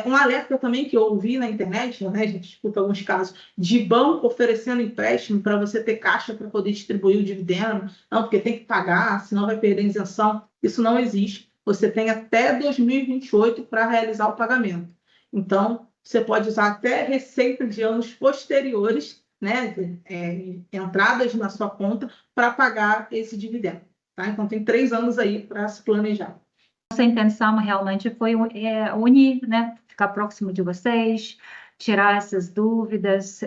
Speaker 2: Um alerta também que eu ouvi na internet, né, a gente escuta alguns casos, de banco oferecendo empréstimo para você ter caixa para poder distribuir o dividendo. Não, porque tem que pagar, senão vai perder a isenção. Isso não existe. você tem até 2028 para realizar o pagamento. Então, você pode usar até receita de anos posteriores, né, entradas na sua conta, para pagar esse dividendo. Tá? Então, tem 3 anos aí para se planejar.
Speaker 1: Nossa intenção realmente foi unir, né, ficar próximo de vocês, tirar essas dúvidas.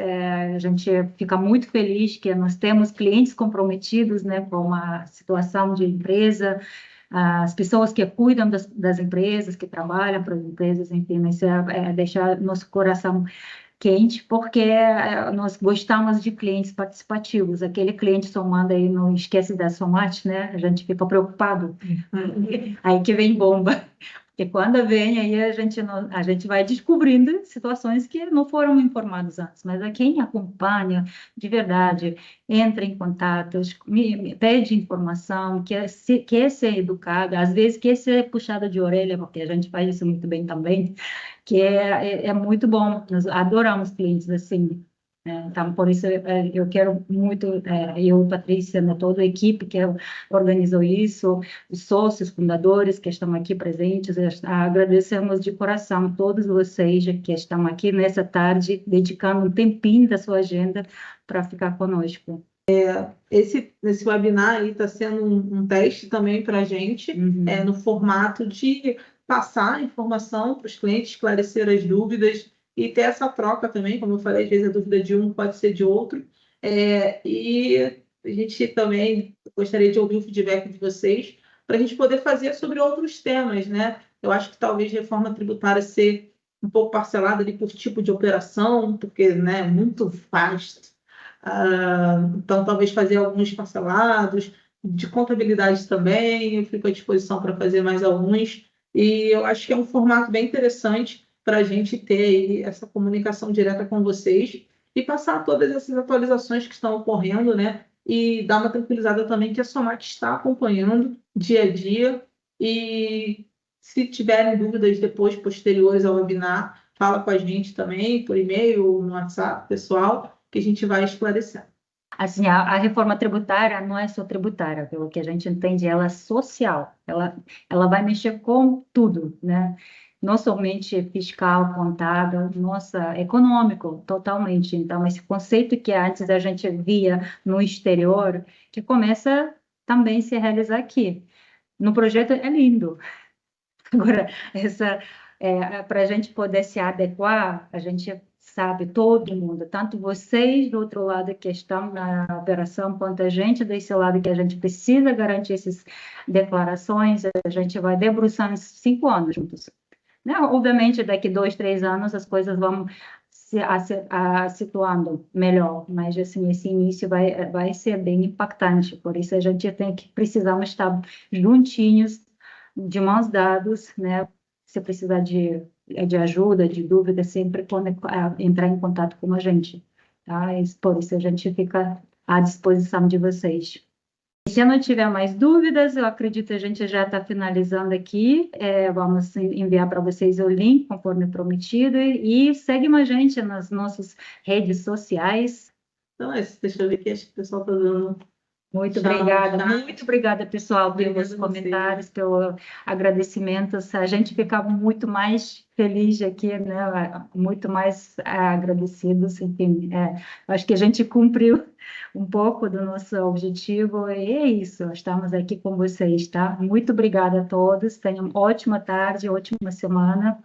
Speaker 1: A gente fica muito feliz que nós temos clientes comprometidos, né, com a situação de empresa, as pessoas que cuidam das empresas, que trabalham para as empresas, enfim, isso deixar nosso coração quente, porque nós gostamos de clientes participativos. Aquele cliente só manda aí, não esquece da Somate, né? A gente fica preocupado. Aí que vem bomba. Porque quando vem, aí a gente vai descobrindo situações que não foram informadas antes. Mas quem acompanha de verdade, entra em contato, pede informação, quer ser educada, às vezes quer ser puxada de orelha, porque a gente faz isso muito bem também, que é muito bom. Nós adoramos clientes assim. Então, por isso, eu quero muito, eu, Patrícia, né, toda a equipe que organizou isso, os sócios, fundadores que estão aqui presentes, agradecemos de coração todos vocês que estão aqui nessa tarde, dedicando um tempinho da sua agenda para ficar conosco.
Speaker 2: Esse webinar aí está sendo um teste também para a gente, no formato de passar informação para os clientes, esclarecer as dúvidas e ter essa troca também, como eu falei, às vezes a dúvida de um pode ser de outro. E a gente também gostaria de ouvir o feedback de vocês para a gente poder fazer sobre outros temas, né? Eu acho que talvez reforma tributária ser um pouco parcelada ali por tipo de operação, porque, né, é muito vasto. Então, talvez fazer alguns parcelados, de contabilidade também, eu fico à disposição para fazer mais alguns, e eu acho que é um formato bem interessante para a gente ter aí essa comunicação direta com vocês e passar todas essas atualizações que estão ocorrendo, né? E dar uma tranquilizada também que a Somate está acompanhando dia a dia, e se tiverem dúvidas depois, posteriores ao webinar, fala com a gente também, por e-mail ou no WhatsApp, pessoal, que a gente vai esclarecer.
Speaker 1: Assim, a reforma tributária não é só tributária, pelo que a gente entende, ela é social, ela vai mexer com tudo, né? Não somente fiscal, contábil, nossa, econômico, totalmente. Então, esse conceito que antes a gente via no exterior, que começa também a se realizar aqui. No projeto é lindo. Agora, para a gente poder se adequar, a gente sabe, todo mundo, tanto vocês do outro lado que estão na operação, quanto a gente desse lado que a gente precisa garantir essas declarações, a gente vai debruçar em 5 anos juntos. Né? Obviamente, daqui 2, 3 anos as coisas vão se situando melhor, mas assim, esse início vai ser bem impactante, por isso a gente precisamos estar juntinhos, de mãos dadas, né? Se precisar de ajuda, de dúvida, sempre entrar em contato com a gente, tá? Por isso a gente fica à disposição de vocês. Se eu não tiver mais dúvidas, eu acredito que a gente já está finalizando aqui. Vamos enviar para vocês o link, conforme prometido, e segue a gente nas nossas redes sociais.
Speaker 2: Então, deixa eu ver aqui, acho que o pessoal está dando.
Speaker 1: Muito obrigada, pessoal, pelos comentários, pelo agradecimento. A gente ficava muito mais feliz aqui, né? Muito mais agradecidos. Enfim, acho que a gente cumpriu um pouco do nosso objetivo e é isso. Estamos aqui com vocês, tá? Muito obrigada a todos. Tenham uma ótima tarde, ótima semana.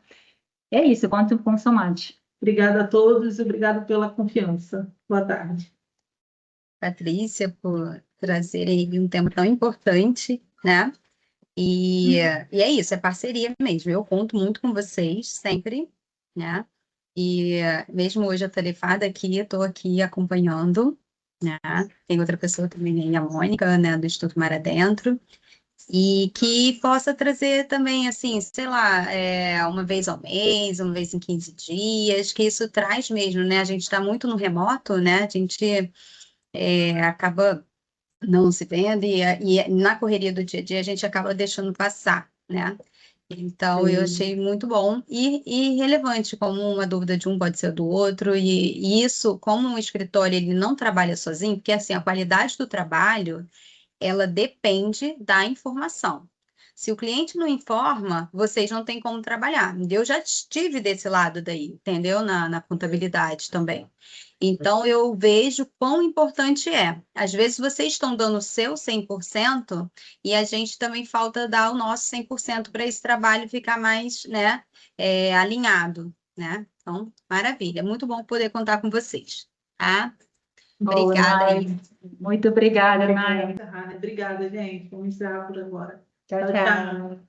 Speaker 1: É isso, conto com o Somate.
Speaker 2: Obrigada a todos e obrigado pela confiança. Boa tarde.
Speaker 3: Patrícia, por trazer aí um tema tão importante, né? E é isso, é parceria mesmo. Eu conto muito com vocês, sempre, né? E mesmo hoje atarefada aqui, estou aqui acompanhando, né? Tem outra pessoa também aí, a Mônica, né, do Instituto Mar Adentro, e que possa trazer também, assim, sei lá, uma vez ao mês, uma vez em 15 dias, que isso traz mesmo, né? A gente está muito no remoto, né? A gente acaba não se vendo e na correria do dia a dia a gente acaba deixando passar, né? Então, eu achei muito bom e relevante, como uma dúvida de um pode ser do outro, e isso, como um escritório ele não trabalha sozinho, porque assim, a qualidade do trabalho, ela depende da informação. Se o cliente não informa, vocês não têm como trabalhar. Eu já estive desse lado daí, entendeu? Na contabilidade também. Então, eu vejo quão importante é. Às vezes, vocês estão dando o seu 100% e a gente também falta dar o nosso 100% para esse trabalho ficar mais, né, alinhado, né? Então, maravilha. Muito bom poder contar com vocês, tá?
Speaker 1: Boa,
Speaker 3: Obrigada
Speaker 1: Nai.
Speaker 3: aí.
Speaker 1: Muito obrigada, Nai.
Speaker 2: Obrigada, gente. Vamos encerrar por agora.
Speaker 1: Tchau,
Speaker 2: Tchau,
Speaker 1: tchau.
Speaker 2: tchau.